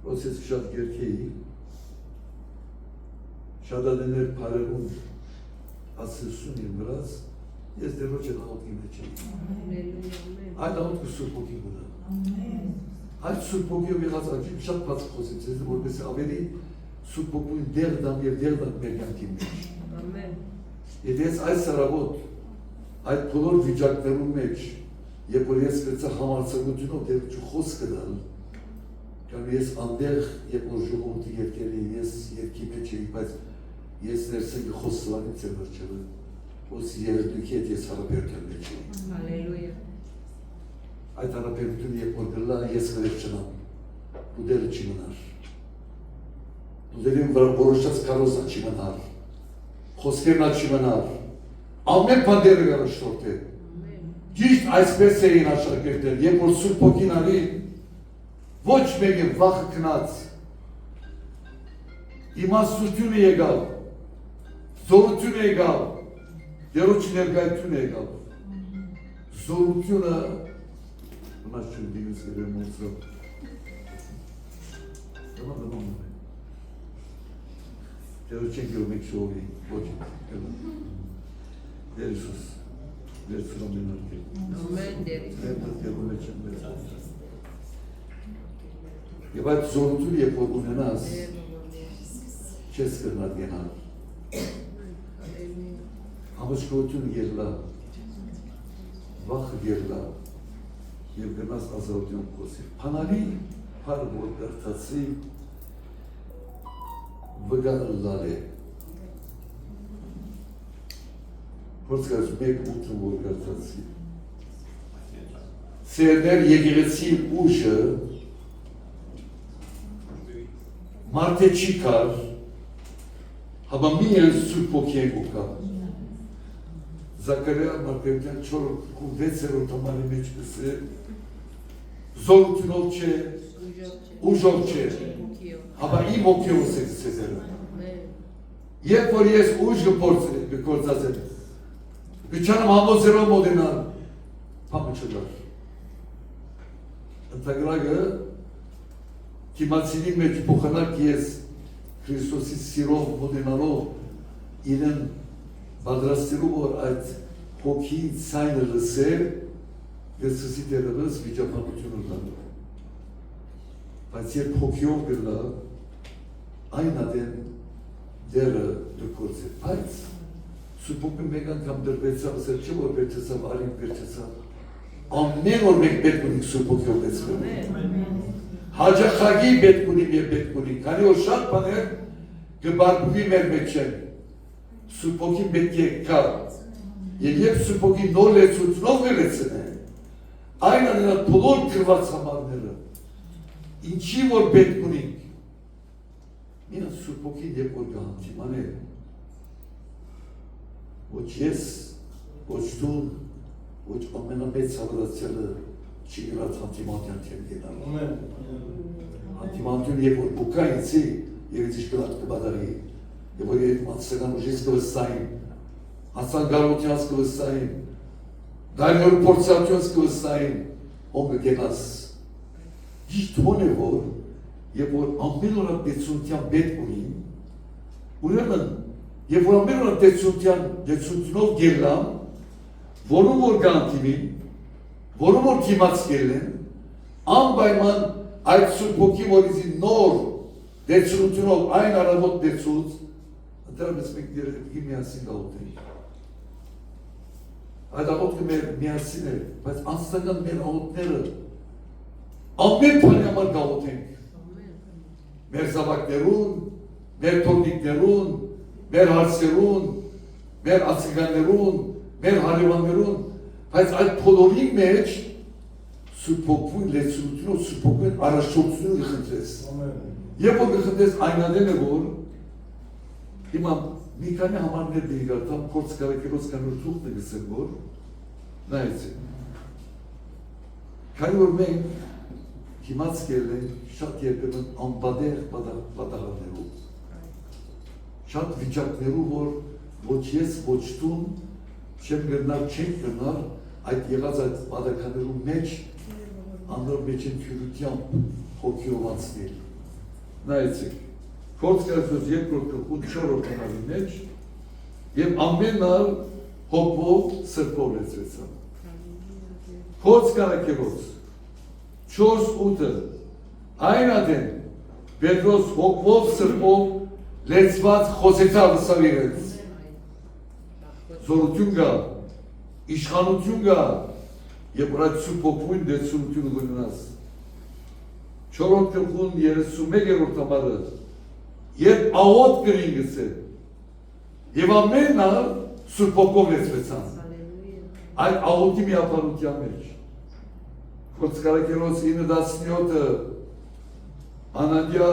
C: Ոնց ես շատ գերքեի, շատ ադեներ պարերուն ասեսուն իմ վրաց, ես դերոջ են աղոտքի մեջ եմ։ Այդ աղոտքը սուրբ օքի գունա։ Այդ սուրբ օքիով եղած աջիմ շատ բաց խոսեց, ես որպես ավելի սուրբ օքույն դեղդամ և դեղդամ մեր կյանքի մեջ։ Եվ ես այս սարավոտ, այդ բոլոր վիճակներում մեջ, երբ որ ես վերցա համարձակությունով դերոջը խոսք կդալ, կամ ես անդեղ, երբ որ ժողովրդի երկերի ես երկի մեջ էի, բայց ես ներսեն խոսսվանից եմ վերջելը, ոս երդուքի հետ ես հարաբերության մեջ էի։ Այդ հարաբերությունը երբ որ գլա, ես կրեվ չնամ, դու դերը չի մնար։ Դու դերին որոշած կարոզա չի մնար, խոսքերնա չի մնար, ամեն բան դերը գարաշտորդ է։ Ճիշտ այսպես էին աշակերտել, երբ որ սուրբ օքին արի, ոչ մեկ է վախը կնած, իմաստությունը եկավ, զորությունը եկավ, դերոջի ներկայությունը եկավ, զորությունը, մնաց չուն դիմս գրեմ ոնցրով, դման, Դերո չենք գերում եք շողի, ոչ եք, Դեր Իսուս, Դեր Սուրամեն արկել։
D: Ամեն դեր։
C: Դեր գերում եք չեմ մեծ արկել։ Եվ այդ զորություն երբ որ ունենաս, չես կրնար գենալ։ Համաշխողություն գերլա, վախը գերլա, և գնաս ազատություն կոսի։ Պանալի պարը որ կրթացի, վգալար է։ Որց կարս մեկ ութում որ կրթացի։ Սերներ եկեղեցի ուժը մարդե չի կար, հաբա միայն սուրբ ոգի ու կա։ Զաքարյա Մարկարյան 4-6 համարի մեջ կսե զորությունով չէ, ուժով չէ, հաբա իմ ոգիով է կսեզերը։ Երբ որ ես ուժ գործածեմ, գչանım համոզերով մոդենալ, պամը չդար։ Ընտագրագը Կիմացինի մեջ փոխանակ ես Քրիստոսի սիրով մոդենալով իրեն բادرաստելու որ այդ հոգի ցայնը լսել դեսսի դերս վիճակապություն ունենալ բայց երբ հոգիով գլա այն ադեն դերը դկորցե բայց սուպոկը մեկ անգամ դրվեցավ ասել չէ որ վերջացավ արին վերջացավ ամեն օր մեկ պետք ունի սուպոկով լսել Հաջախագի պետք ունի և պետք ունի, քանի որ շատ բաներ գբարգուվի մեր մեջ են, սուպոքի պետք է կա, և երբ սուպոքի նոր լեցությունով գլեցն է, այն անենա բոլոր կրված համարները, ինչի որ պետք ունինք, մինա սուպոքին երբ որ գանթիման է, ոչ ես, ոչ դուն, ոչ ամենամեծ հավրացյալը, չի գրած հանդիմանտյան թեմ գենալ։ Հանդիմանտյուն երբ որ բուկա ինցի, երեց իշ կլատ կբադարի, երբ որ երետ մատսական ուժից կվստային, հասան գարոտյանց կվստային, դայնոր պորցատյոնց կվստային, ոնգը գենաս։ Իշտ հոն է որ, երբ որ ամեն օրատ դեցունտյան պետք ունին, ուրեմն, երբ որ ամեն օրատ դեցունտյունով գելամ, որում որ գանտիմին, որում որ կիմաց կելեն, անբայման այդ սուրբ ոգի որիզի նոր դեցունությունով այն առավոտ դեցուց, ընդրամես մենք դերևի միասին գաղութենք։ Այդ աղոտքը մեր միասին է, բայց անստական մեր աղոտները ամեն բանի համար գաղութենք։ Մեր զավակներուն, մեր թորնիկներուն, մեր հարցերուն, մեր ացիկաններուն, մեր հարևաններուն, բայց այդ փոլորի մեջ սուպոկվույն լեցությունով սուպոկվույն առաջորդություն գխնդրես։ Եվ որ գխնդրես այնադեն է որ հիմա մի կանի համարներ դիգարտամ կորց կարակերոց կանոր թուղթն է գսեմ որ նայեցի։ Քանի որ մենք հիմաց կել ենք շատ երբեմն անբադեղ պատահարներով։ Շատ վիճակներով որ ոչ ես, ոչ տուն չեմ գրնար, չենք գրնար այդ եղած այդ պատականներու մեջ անոր մեջ են քյուրությամբ հոգիով անցնել։ Նայեցիք, կորց կարծոց երկրորդ կրկուն 4-րդ հանավի մեջ և ամենալ հոգվով սրպով լեցվեցան։ Կորց կարակերոց 4-8-ը այն ադեն Պետրոս հոգվով սրպով լեցված խոսեցավ լսավ իրենց։ Զորություն գա, իշխանություն գա, և որ այդ սուրբ հոգվույն դեցունությունը գննաս։ 4-րդ գլխուն 31-րդ համարը, երբ աղոտ գրին գսել, և ամենը սուրբ հոգով լեցվեցան։ Այդ աղոտի միապարության մեջ։ Կորց կարակերոց 9-17-ը անանդյա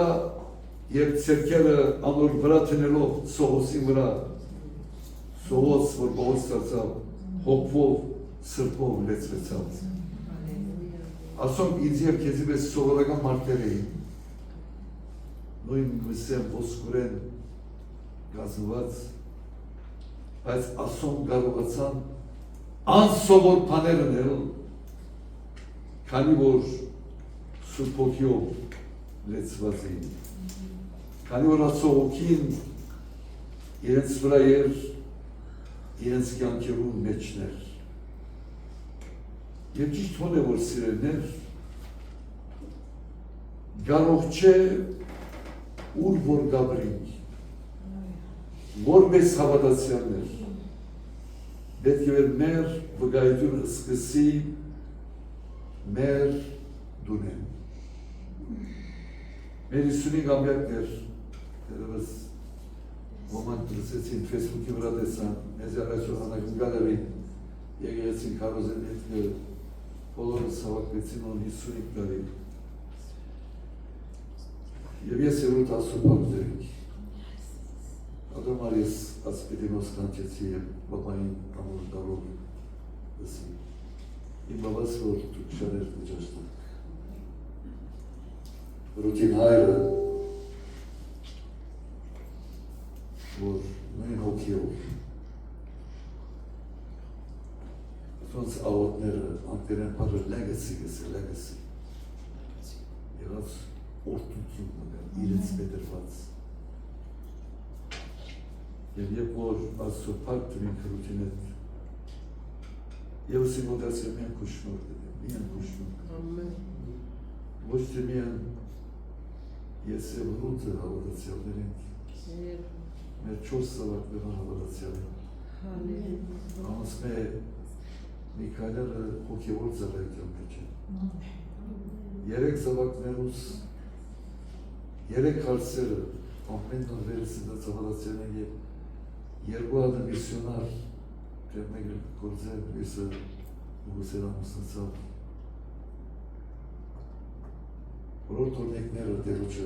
C: և ծերքերը անոր վրա տնելով Սողոսին վրա Սողոս, որ բողոց ստացավ, հոգվով, սրպով լեցվեցավ։ Ասոնք ինձ և կեզի պես սովորական մարդեր էին, նույն վսեմ ոսկուրեն գազնված, բայց ասոնք կարողացան անսովոր պաներ ունել, քանի որ սուրբ հոգիով լեցված էին, քանի որ ասո հոգին իրենց վրա էր իրենց կյանքերում մեջներ։ Եվ ճիշտ հոն է, որ սիրելներ, կարող չէ ուր որ գաբրինք, որպես հավատացյալներ, պետք է որ մեր վկայությունը սկսի մեր դունեն։ Մեր 55 ամյակներ, դերևս ոմանք դրսեցին Facebook-ի վրա տեսան, մեզ առաջով հանակում գալերին, եկեղեցին քարոզեն հետքը, բոլորս հավաքվեցին on 55 տարի։ Եվ ես երոտ ասում բարձերինք։ Ադամար ես ասպետինոս կանչեցի և բաբային ամոր դարով լսին։ Իմ բաբաս որ դուք շաներ դջաշտանք։ Ռուտին հայրը, որ նույն հոգիով, Ոնց աղոտները անկերեն պարը լեգեսի գեսի, լեգեսի։ Եղած օրդություն մգար, իրենց պետրված։ Եվ երբ որ ասո պարկ տնին կրուտին հետ, և ասի մոդասիա միան կուշնոր դեպ, միան կուշնոր։ Ոչ թե միան ես և ռուտը հավատացյալներին, մեր 4 սավակներան հավատացյալին։ Ամս մե Միքայելը հոգևոր ծառայության մեջ է։ 3 զավակներուս 3 հարցերը ամեն օր վերցնած հավատացյալն եւ 2 հատ միսիոնար դեռ մեկը գործել միսը Մուսելամուսնացավ։ Որոտ օրենքները դերոջը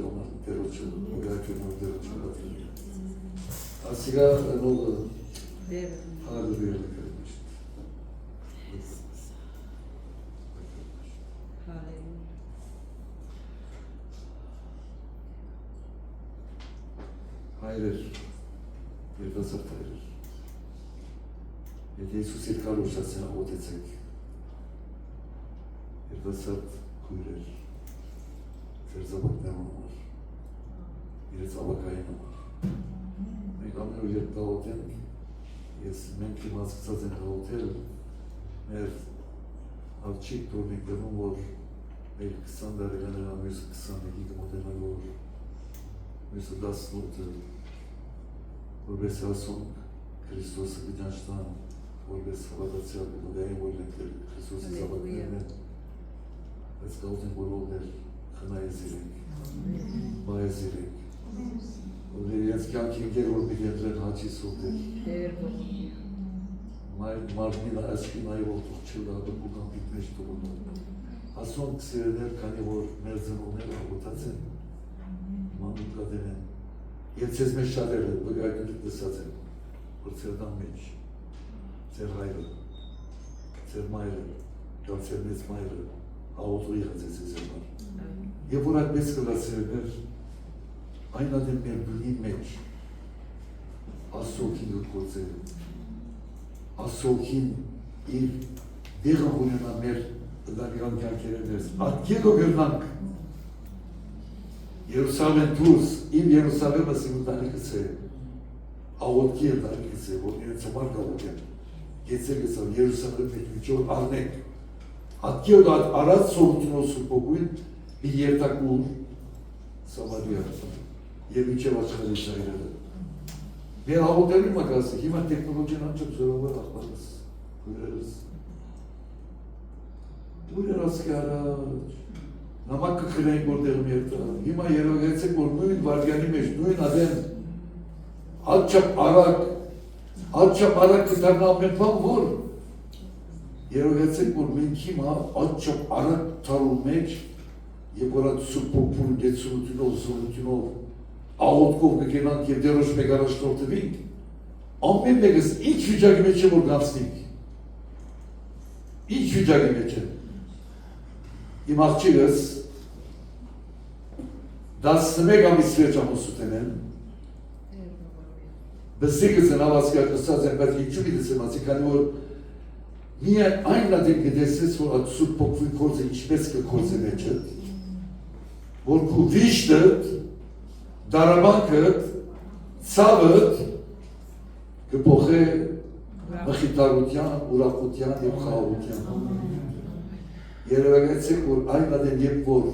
C: ասիգա նողը հալուբիել Հայրեր, երդասարդ հայրեր, եթե Իսուս իր կարոշացին աղոտեցեք, երդասարդ քույրեր, ձեր զավակներն համար, իրենց ավակային համար, մենք ամեն օր երբ գաղոտենք, մենք իմացկացած ենք գաղոտել, մեր աղջիկ տորնիկ դնում, որ մեր 20 դարեկաներ ամյուսը 21-ի կմոտենալ, որ մյուսը 18-ը որպես ասոնք Քրիստոսը գնաշտան, որպես հավատացյալ գնոդային որնետել Քրիստոսի զավակներն են, բայց գաղութ են բոլորներ խնայես իրենք, բայես իրենք, որ իրենց կյանքի ընկեր որ պիտի ընտրեն հաչի սովդեր, մարդին այսպինայի որդող չել ադրկու կամպիտ մեջ տողոնում, ասոնք սիրեներ, քանի որ մեր զնողները հավոտած են, մանուկ կատեն են, Եվ ձեզ մեջ շատերը վգայտնիք դսած են, որ ձեր դան մեջ, ձեր հայրը, ձեր մայրը, կամ ձեր մեծ մայրը, աղոտու եղած է ձեզ համար։ Եվ որ այդպես կլացերներ, այն ադեմ մեր բնի մեջ, ասոքին գործել, ասոքին իր դեղը ունենա մեր դանիգան կյանքերը ներս, ատկեգո գրնանք, Երուսալեն դուրս, իմ Երուսալեմը սիմուտանիքս է, աղոտքի էլ դարիքս է, որ իրենց համար գաղոտ են, գեցել գեցավ Երուսալեմ մեկ միջոր արնեք, ատքի ոդ արած սողությունով սուրպոգույն մի երտակուր Սամարիա և միջև աչխալի շայրերը։ Մեր աղոտերի մագասը, հիմա տեքնոլոգին անչապ զորավոր աղբարս, հույրերս, ուր էր ասկի առաջ, Նամակ կխրենք որտեղում երտա, հիմա երողեցեք, որ նույն վարգյանի մեջ, նույն ադեն, ատչապ արակ կտարնա ամեն բան, որ երողեցեք, որ մենք հիմա ատչապ արակ թարում մեջ, և որ այդ սուրպոպուն, գեցունությունով, զորությունով, աղոտքով կգենանք և դերոշ մեկ առաջնորդվինք, ամեն մեկս ինչ վիճակի մեջ է, որ գանցնինք, ինչ վիճակի մեջ է, Իմ աղջիկս 11 ամիս վերջ ամուսուտեն են, բսիկս են ավասկար կսած են, բայց ինչու միդս եմ ասի, քանի որ միայն այն ադեմ կդեսես, որ այդ սուրբ փոքվի կորձը ինչպես կկորձը մեջը, որ քու վիշտըտ, դարաբանքըտ, ցավըտ, կփոխե մխիթարության, ուրախության եւ խաղաղության։ Երևակայեցեք, որ այն ադեն երբ որ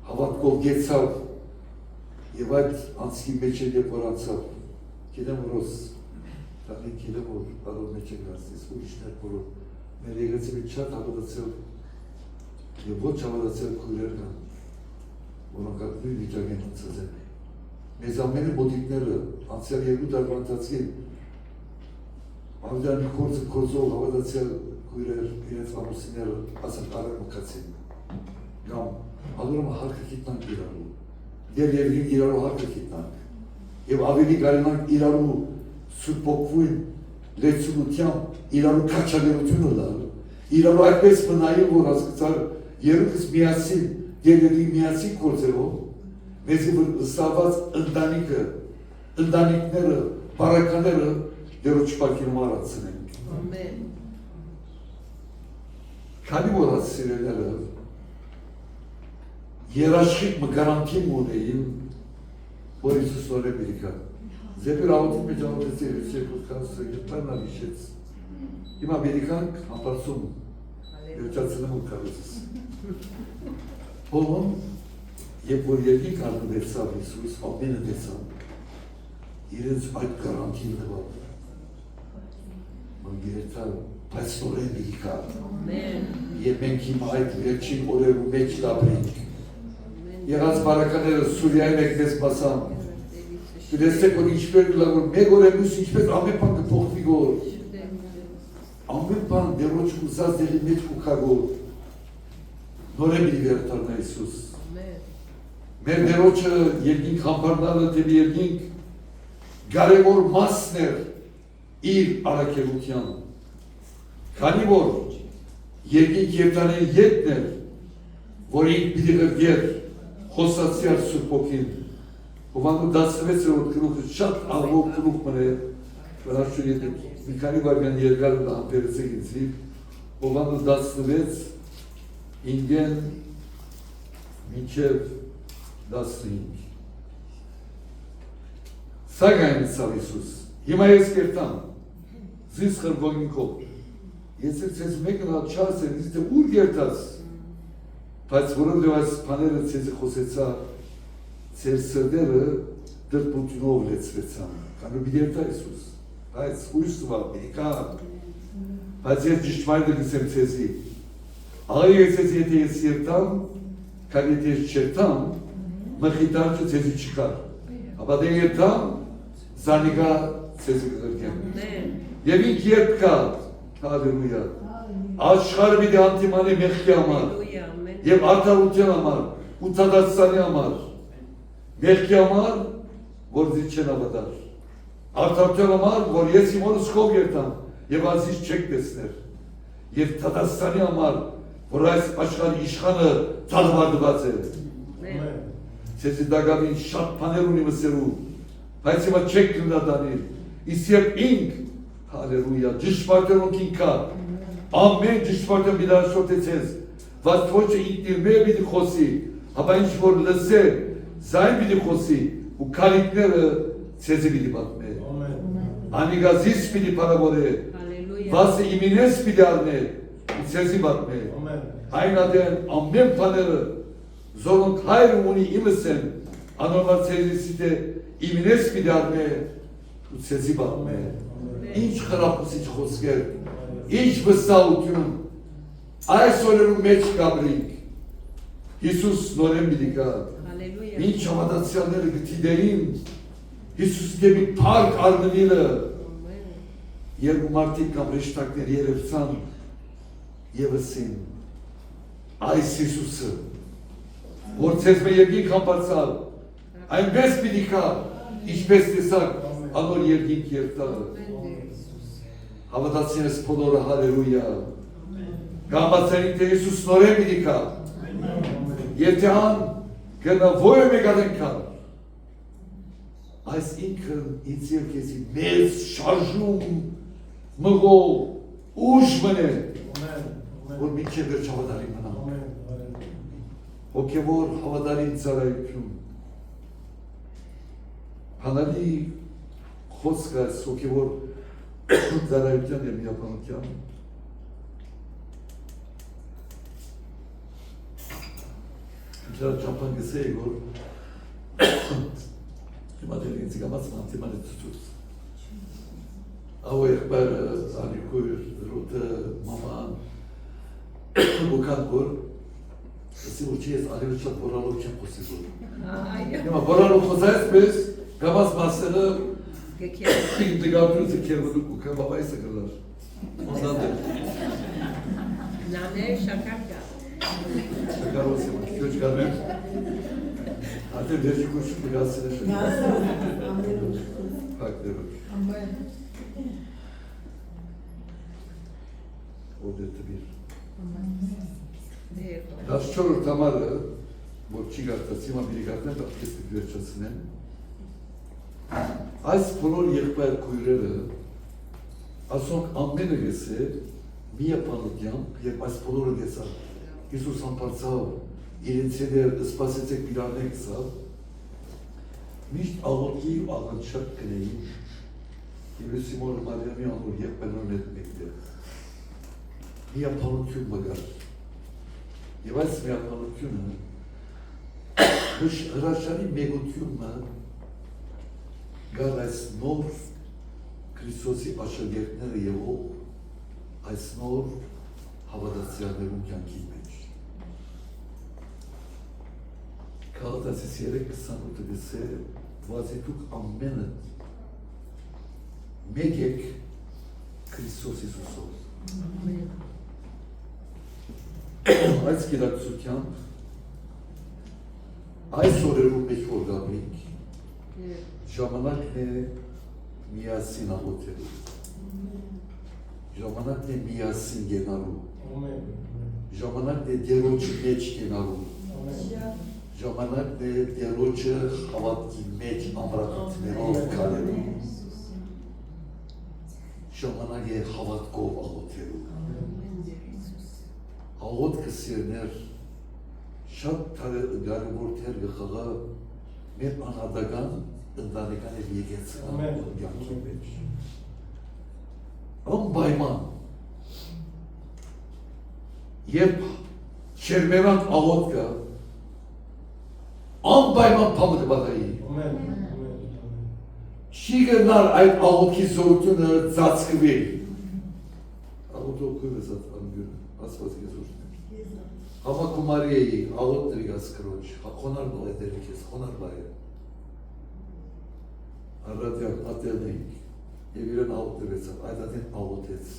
C: հավատքով գեցավ եւ այդ անցքի մեջ երբ որ անցավ, գիտեմ որ տանի գիտեմ որ բարով մեջ գացես, ուրիշներ բոլոր մեր եկեցի մեջ շատ հավատացել եւ ոչ հավատացել քույրեր կան, որոնք նույն վիճակին անցած են։ Մեզ ամենը մոդիկները անցյալ 2 տարվա ընթացքում Ավդանի կորձը կորձով հավատացել քույրեր իրենց ամուսինները ասել կարել մկացին կամ ալուրում հարկը գիտնանք իրարու դեր և իրարու հարկը գիտնանք և ավելի գարենանք իրարու սուրպոքվույն լեցունությամբ իրարու կաչագերությունը լալ իրարու այդպես մնային որ հասկացար երուքս միասին դեր և միասին կորձերով մեզի որ ստաված ընտանիքները բարակաները դերոջ պակիրում արացնենք։
D: Ամեն։
C: Քանի որ ասիրելերը երաշխիք մգարանտիմ ունեին, որ Իսուս նորե բիրիկա։ Ձեպիր ավոտին մեջ ավոտեց երես երկուս կասը, ետնան ալիշեց։ Հիմա բիրիկանք համպարսում, երջացնեմ ու կարեցս։ Հողում, երբ որ երկինք ալնում դեցավ Իսուս, ամենը դեցավ, իրենց այդ գարանտին դվավ։ Մանգիրետա բայց նորեն բիրիկա և մենք հիմա այդ վերջին օրերու մեջ լաբրենք եղած բարակաները Սուրիային եկնես մասամ դրեսեք որ ինչպեր գլավոր մեկ օր εμείς ինչպես ամեն բան կփոխվի գոր ամեն բան դերոջ կուսած դերի մեջ կուքագոր նորեն բիրի վերտարնա Իսուս մեր դերոջը երկինք համբարնալը դեպի երկինք կարևոր մասն էր իր առաքելության, քանի որ երկինք Եվտանեն ետն էր, որ ինք պիտի գրգեր խոսացյալ Սուրբ Հոգին, Հովանու 16-րդ գլուխը շատ աղվող գլուխ մնե, վրաշու եթե մի քանի վարյան երկարը դա համբերեցեք ինձի, Հովանու 16 ինգեն մինչև 15 Սագային ցավ Իսուս Հիմա ես կերտամ, զիս խրբոգինքով, ես ես մեկն ալ չաս եմ, ես դե ուր գերտաս, բայց որով այս պաները ծեզի խոսեցա, ծեր սրդերը դրպուտյունով լեցվեցան, կանու բիդերտա Իսուս, բայց ույսվա, բերիկա, բայց ես ճիշտմայդը գսեմ ծեզի, աղա ես եթե ես երտամ, կան եթե ես չերտամ, մխիտարչը ծեզի չկար, ապա դե երտամ, զանիգա Սեզի կգրգեմ։ Եվ ինք երբ կա, հալելույա, աշխարը մի դե անտիմանի մեղքի համար, և արդարության համար, ու ծադաստանի համար, մեղքի համար, որ զից չեն ավադար, արդարության համար, որ ես իմ օրս կով երտամ, և ազից չեք տեսներ, և ծադաստանի համար, որ այս աշխարի իշխանը ծալվարդված է։ Սեզի դագավին շատ պաներ ունի մսերու, բայց հիմա չեք գնդադանիր, Իսկ երբ ինք, հալելույա, ճշմարտերոնքին կա, ամեն ճշմարտերոն բիդարաշոտեցես, բայց ոչը ինքն իր մեր բիդի խոսի, ապա ինչ որ լսե, զայն բիդի խոսի, ու կալիքները ծեզի բիդի բատմե, անիգազիս բիդի պարավորե, վասը իմինես բիդի արնե, ու ծեզի բատմե, այն ադեն ամեն պաները, զորոնք հայր ունի իմս են, անորմար ծեզիսի դե իմինես բիդի արնե, ու ծեզի բատմ է, ինչ խրապուսիչ խոսքեր, ինչ վստահություն, այս օրերու մեջ կաբրինք, Հիսուս նորեն բիդիկա, ինչ համատացյալները գտիդեին, Հիսուս դեպի պարկ արնվիլը, երկու մարդիկ կամ ռեշտակներ երևցան և ասին, այս Հիսուսը, որ ծեզ մե երկինք համպարցալ, այնպես բիդիկա, ինչպես տեսակ, Անոր երկինք երտաղը, հավատացին ես պոլորը հալելույա, գամացային թե Իսուս նորեն բիդիկա, եթե հան գնա ոյը մեգադեն կար, այս ինքն ինձ և կեզի մեզ շարժում, մղով, ուժ մնե, որ մինչև վերջ հավատալին մնա, հոգևոր հավատալին ծարայություն, հանալի խոսքը սոկևոր ծառայության եւ միապանության Դրա ճամփան գսեի որ հիմա դեռ ինձ գամած մանտիմանե ծուծուց Ауер бар аникур рота мама буканкор си учиес алевча боралов чем посизор. Ема боралов хозаес без гамас масера интеграцию кервуду кука бабай сагрдар. Ondan da.
D: Nane şakarka.
C: Şakar olsun. Köç garmen. Hatta verci kurşun bir gazete şakar. Bak demek. Odette bir. Daşçor tamarı bu çigarta sima birigarta da kesip verçasını. Այս բոլոր եղբայր քույրերը ասոնք ամենը գեսե միապանությամբ եւ այս բոլորը գեսա Հիսուս ամբարձավ իրենց հետ սպասեցեք բիրանեք սա միշտ աղոթի ու աղանչակ կնեին եւ Սիմոն Մարիամի անոր եղբայրներն հետ մեկտեղ միապանություն մգար եւ այս միապանությունը հրաշալի մեգությունը Գար այս նոր Քրիստոսի աշակերտները եղող այս նոր հավատացյալներուն կյանքի մեջ։ Գաղատացիս 3:28-ը գսե, վազի դուք ամենը մեկ եք Քրիստոս Հիսուսով։ Այս գիտակցությամբ այս օրերում մեջ որ գաբրինք ժամանակն է միասին աղոթելու, ժամանակն է միասին գենալու, ժամանակն է դերոջի մեջ գենալու, ժամանակն է դերոջը հավատքի մեջ ամրակացներով կալելու, ժամանակ է հավատքով աղոթելու, աղոթքը սիրներ շատ կարևոր թեր գխաղա մեր անհատական ընտանեկան եւ եկեղեցական կյանքի մեջ։ Անպայման երբ շերմերանք աղոթքը անպայման փամը դատայի։ Չի գնար այդ աղոթքի զորությունը ծածկվել։ Աղոթով քույրս անգյուրը, ասված Եզուսն է։ Համակումարի էի, աղոթ դրիգաս կրոջ, խոնար նող է դերիք ես, խոնար բայ է։ Առադյան ատելն էինք և իրեն աղոտվեցավ, այդ ատեն աղոտեց։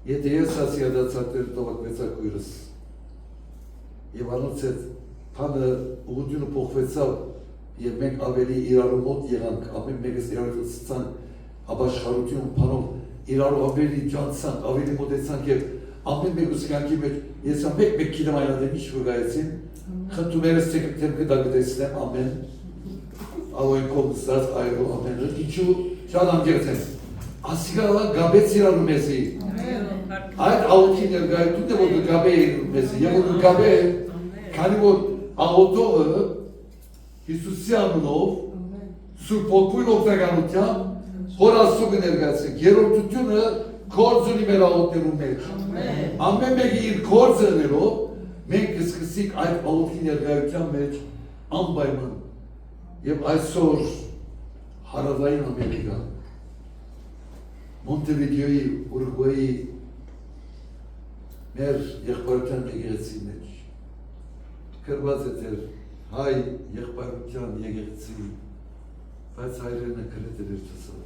C: Եթե ես ասի ադացատեր տովակվեցա կույրս և անոց հետ պանը ուղությունը պոխվեցավ և մենք ավելի իրարու մոտ եղանք, ամեն մեկս իրարու ծծանք աբաշխարություն պանով իրարու ավելի ջանցանք, ավելի մոտեցանք և ամեն մեկուս կյանքի մեջ ես մեկ կիլեմ այնադեմ ինչ վգայեցին, խնդում երես թեմքը դագտեսնեմ ամեն Ալոյնքով ստած այրով ամենը, ինչու շատ անգերց են, ասիկալա գաբեց իրարու մեզի, այդ աղոթքի ներգայությունն է, որ գաբե իրարու մեզի, և որ գաբե, քանի որ աղոթողը Հիսուսի անունով, Սուրբ Հոգուին օգնականությամբ, հոր Աստծո կներկայացնենք, երրորդությունը գործ ունի մեր աղոթներու մեջ, ամեն մեկը իր գործը ներով, մենք կսկսենք այդ աղոթքի ներկայության մեջ անպայման Եվ այսօր հարավային Ամերիկա, Մոնտեվիդեոյի, Ուրուգվայի մեր եղբայրության եկեղեցի մեջ կրված է դեր հայ եղբայրության եկեղեցի, բայց հայրենը կրետ է վերջասավ,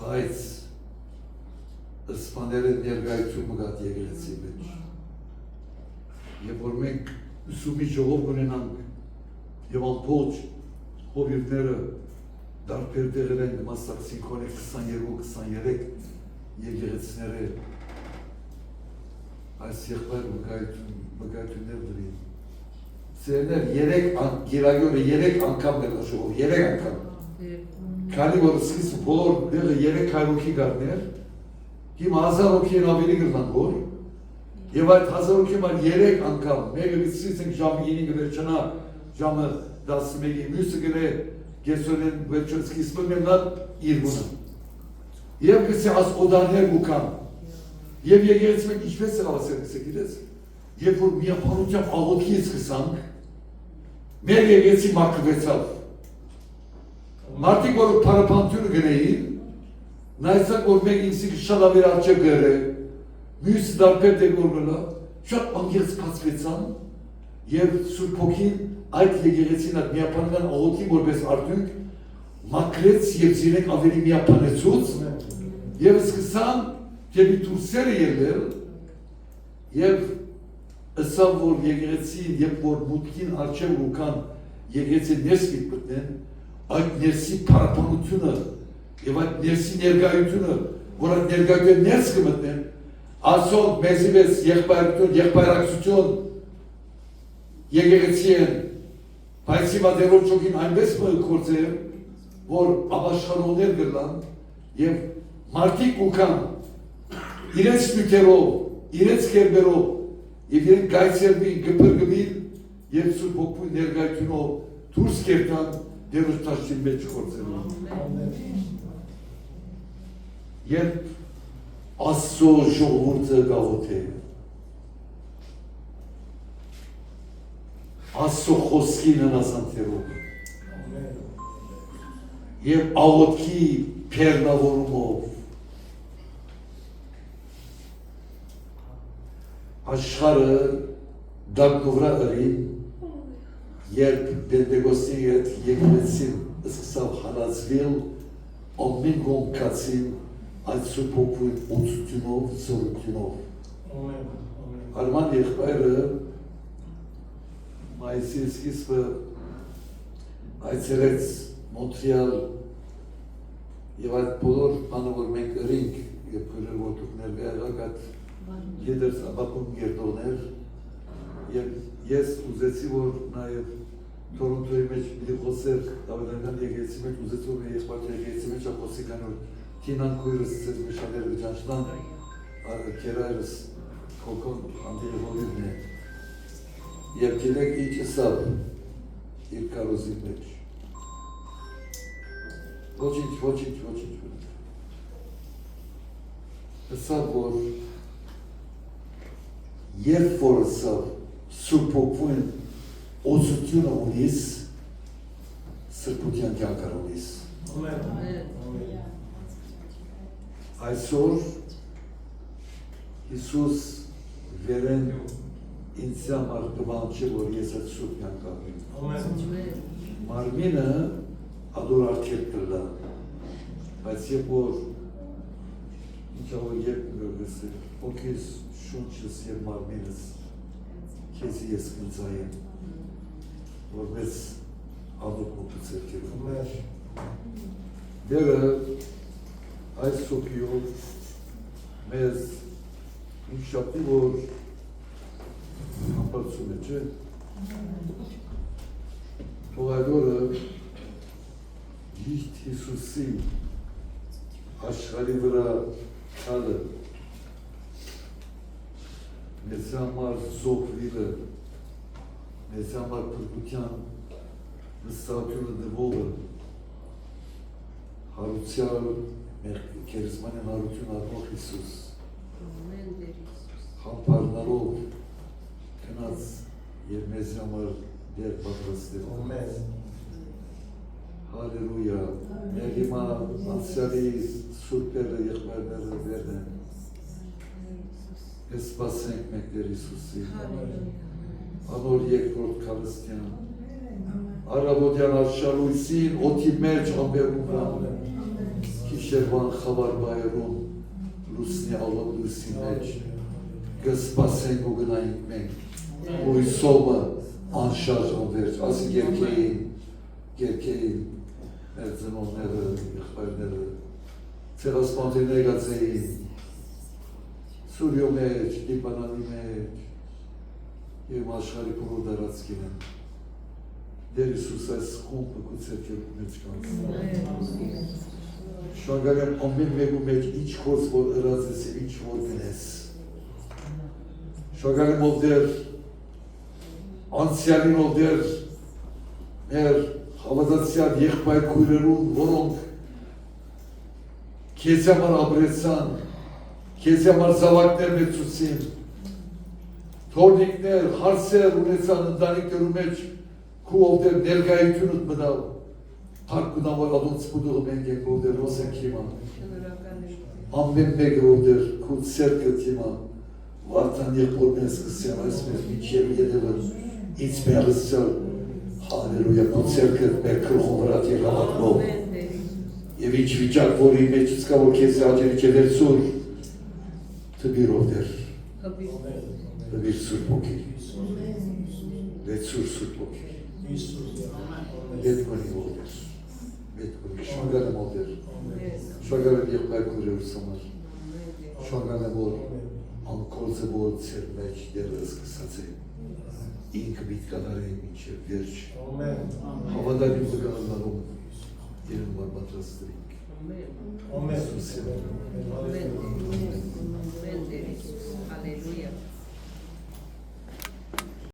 C: բայց ըսպաները ներգայություն մգատ եկեղեցի մեջ, և որ մենք ուսումի ժողով ունենանք Եվ ամբողջ հովիվները դարբեր տեղեր են մասնակցին կոնեք 22-23 եկեղեցիները այս եղբայր մգայություններ դրին։ Սերներ գիրագյորը 3 անգամ էր ժողով, 3 անգամ։ Քանի որ սկիզբ բոլոր դեղը 300 հոգի գարներ, հիմա 1000 հոգի են ավելի գրնան որ, և այդ 1000 հոգի մար 3 անգամ, մեկը գծրից ենք ժամը 9 վերջանա, ժամը 11-ի, մյուսը գնե Գեսոնեն վերջոցքի իսպում եմ նատ իրգունը։ Եվ գսի ասկոդաններ գուկան։ Եվ եկեղեցի մեկ ինչպես է ավասեր գսե գիրեց։ Երբ որ միապանությամբ աղոտքից գսանք, մեր եկեղեցի մաքրվեցավ։ Մարդիկ որ պարապանությունը գնեին, նայեցակ որ մեկ ինձի շատ ավեր արջև գերը, մյուս դարպեր դեգորնելա, շատ անգերց կացվեցան և Սուրբ Հոգին այդ եկեղեցին այդ միապանական աղոտքի որպես արդյունք մաքրեց և զիրենք ավելի միապանեցուց և սկսան դեպի դուրսերը ելնել և ըսավ որ եկեղեցին երբ որ մուտքին արջև ուկան եկեղեցի ներս պիտի մտնեն այդ ներսի պարապանությունը և այդ ներսի ներկայությունը որ այդ ներկայությունը ներս կմտնեն ասոն մեզի մեզ եղբայրակցություն եկեղեցի են բայց հիմա դերոր ճոգին այնպես մըքորձ է որ ապաշխարողներ գլան և մարդիկ ուկան իրենց նյութերով, իրենց կերբերով և իրենք գայցերվին, գպրգվին և Սուրբ Հոգու ներկայությունով դուրս կերտան դերոր տաշտին մեջ խորձերով երբ Աստծո ժողովուրդը գաղութ է Աստծո խոսքին հնազանդելով և աղոտքի պերնավորումով աշխարը դակնովրա ըրին երբ Պենտեկոստի հետ եկեղեցին սկսավ հալածվել ամեն կողմ կացին այդ Սուրբ Հոգու օծությունով, զորությունով Արման եղբայրը մայիսի սկիզբը այցելեց Մոնտրեալ և այդ բոլոր բանը որ մենք ըրինք և քրեր որ դուք ներկայ եղաք այդ Գետերս ապակում գերտողներ և ես ուզեցի որ նաև Թորոնտոյի մեջ մի խոսեր Դավիթական եկեղեցի մեջ ուզեցի որ եղբայրը եկեղեցի մեջ խոսի կան որ Թինան քույրս ծեր մշալեր վճանշտան կերայրս քոքոն անդիրի հորիրն է և գիտեք ինչ ըսավ իր կարոզի մեջ ոչինչ ըսավ որ երբ որ ըսավ Սուրբ Հոգուն օծությունը ունիս սրբության կյանքար ունիս այսօր Հիսուս վերեն ինձ համար կվանչի որ ես այդ սուրբ կյանքար մարմինը ադոր արգել կլա բայց երբ որ ինչա որ երբ գսել հոգիս շունչս և մարմինս քեզի ես կնծայեմ որպես ադոք մոտուց երկերում դերը այս սոկիով մեզ ինչ շապտի որ համպարծում է չէ թող այդ օրը Իշտ Հիսուսի աշխարի վրա կալը մեզ համար զոհվիլը մեզ համար փրկության վստահությունը դվողը հարության մեր քերիզմանյան հարություն առնող Հիսուս համբարնալով գնաց և մեզ համար դեր պատրաստել Հալելույա, մեր հիմա անցյալի սուրբերը եղբայրները վերն են Ես սպասենք մենք դեր Հիսուսի անոր երկրորդ քարստյան Արավոտյան արշալույսին օդի մեջ ամբերում Կիշերվան խավար բայերում լուսնի ալոտ լուսի մեջ Կսպասենք ու գնայինք մենք Հույսովը անշարժ անվերջ ասի երկեին մեր ծնողները, եղբայրները, ցեղասպանները եկած էին, Սուրյո մեջ, Լիբանանի մեջ, և աշխարհի բոլոր տարածքին են։ Դեր Հիսուս այս խումբը քո ցերկերու մեջ կանց։ Շնորհակալ եմ ամեն մեկու մեջ ինչ գործ որ ըրած ես և ինչ որ գնես։ Շնորհակալ եմ ով դեր անցյալին ով դեր մեր Հավատացյալ եղբայր քույրերուն, որոնք քեզ համար ապրեցան, քեզ համար զավակներ մեծուցին, թորնիկներ, հարցեր ունեցան ընտանիքներու մեջ, քու ովդեր ներկայությունդ մտավ, թարգունամ որ ադոնց պուդուղ մենք ենք ովդեր ոսենք հիմա, ամեն մեկ ովդեր քու ցերկըտ հիմա, վարդան եղբոր մեն սկսեմ այս մեր միջև ետևը, ինձ մեղսյալ, հալելույա, քու ցերկըտ մեր քրխում վրատ և հավատնով, և ինչ վիճակ, որի մեջ սկա, որ քեզ աջերի չէ վերցուր, թբիր ովդեր, թբիր սուրբ ոգի, վերցուր սուրբ ոգի, Պետք ունի ովդեր, պետք ունի, շանգալեմ ովդեր, շանգալեմ եղբայր քույրերուս համար, շանգալեմ որ անկորձը որ ծեր մեջ դերը սկսած է, ինքը միտկանար է մինչև վերջ, հավադարին վգանալում, իրեն որ պատրաստրինք, Սուսիմ,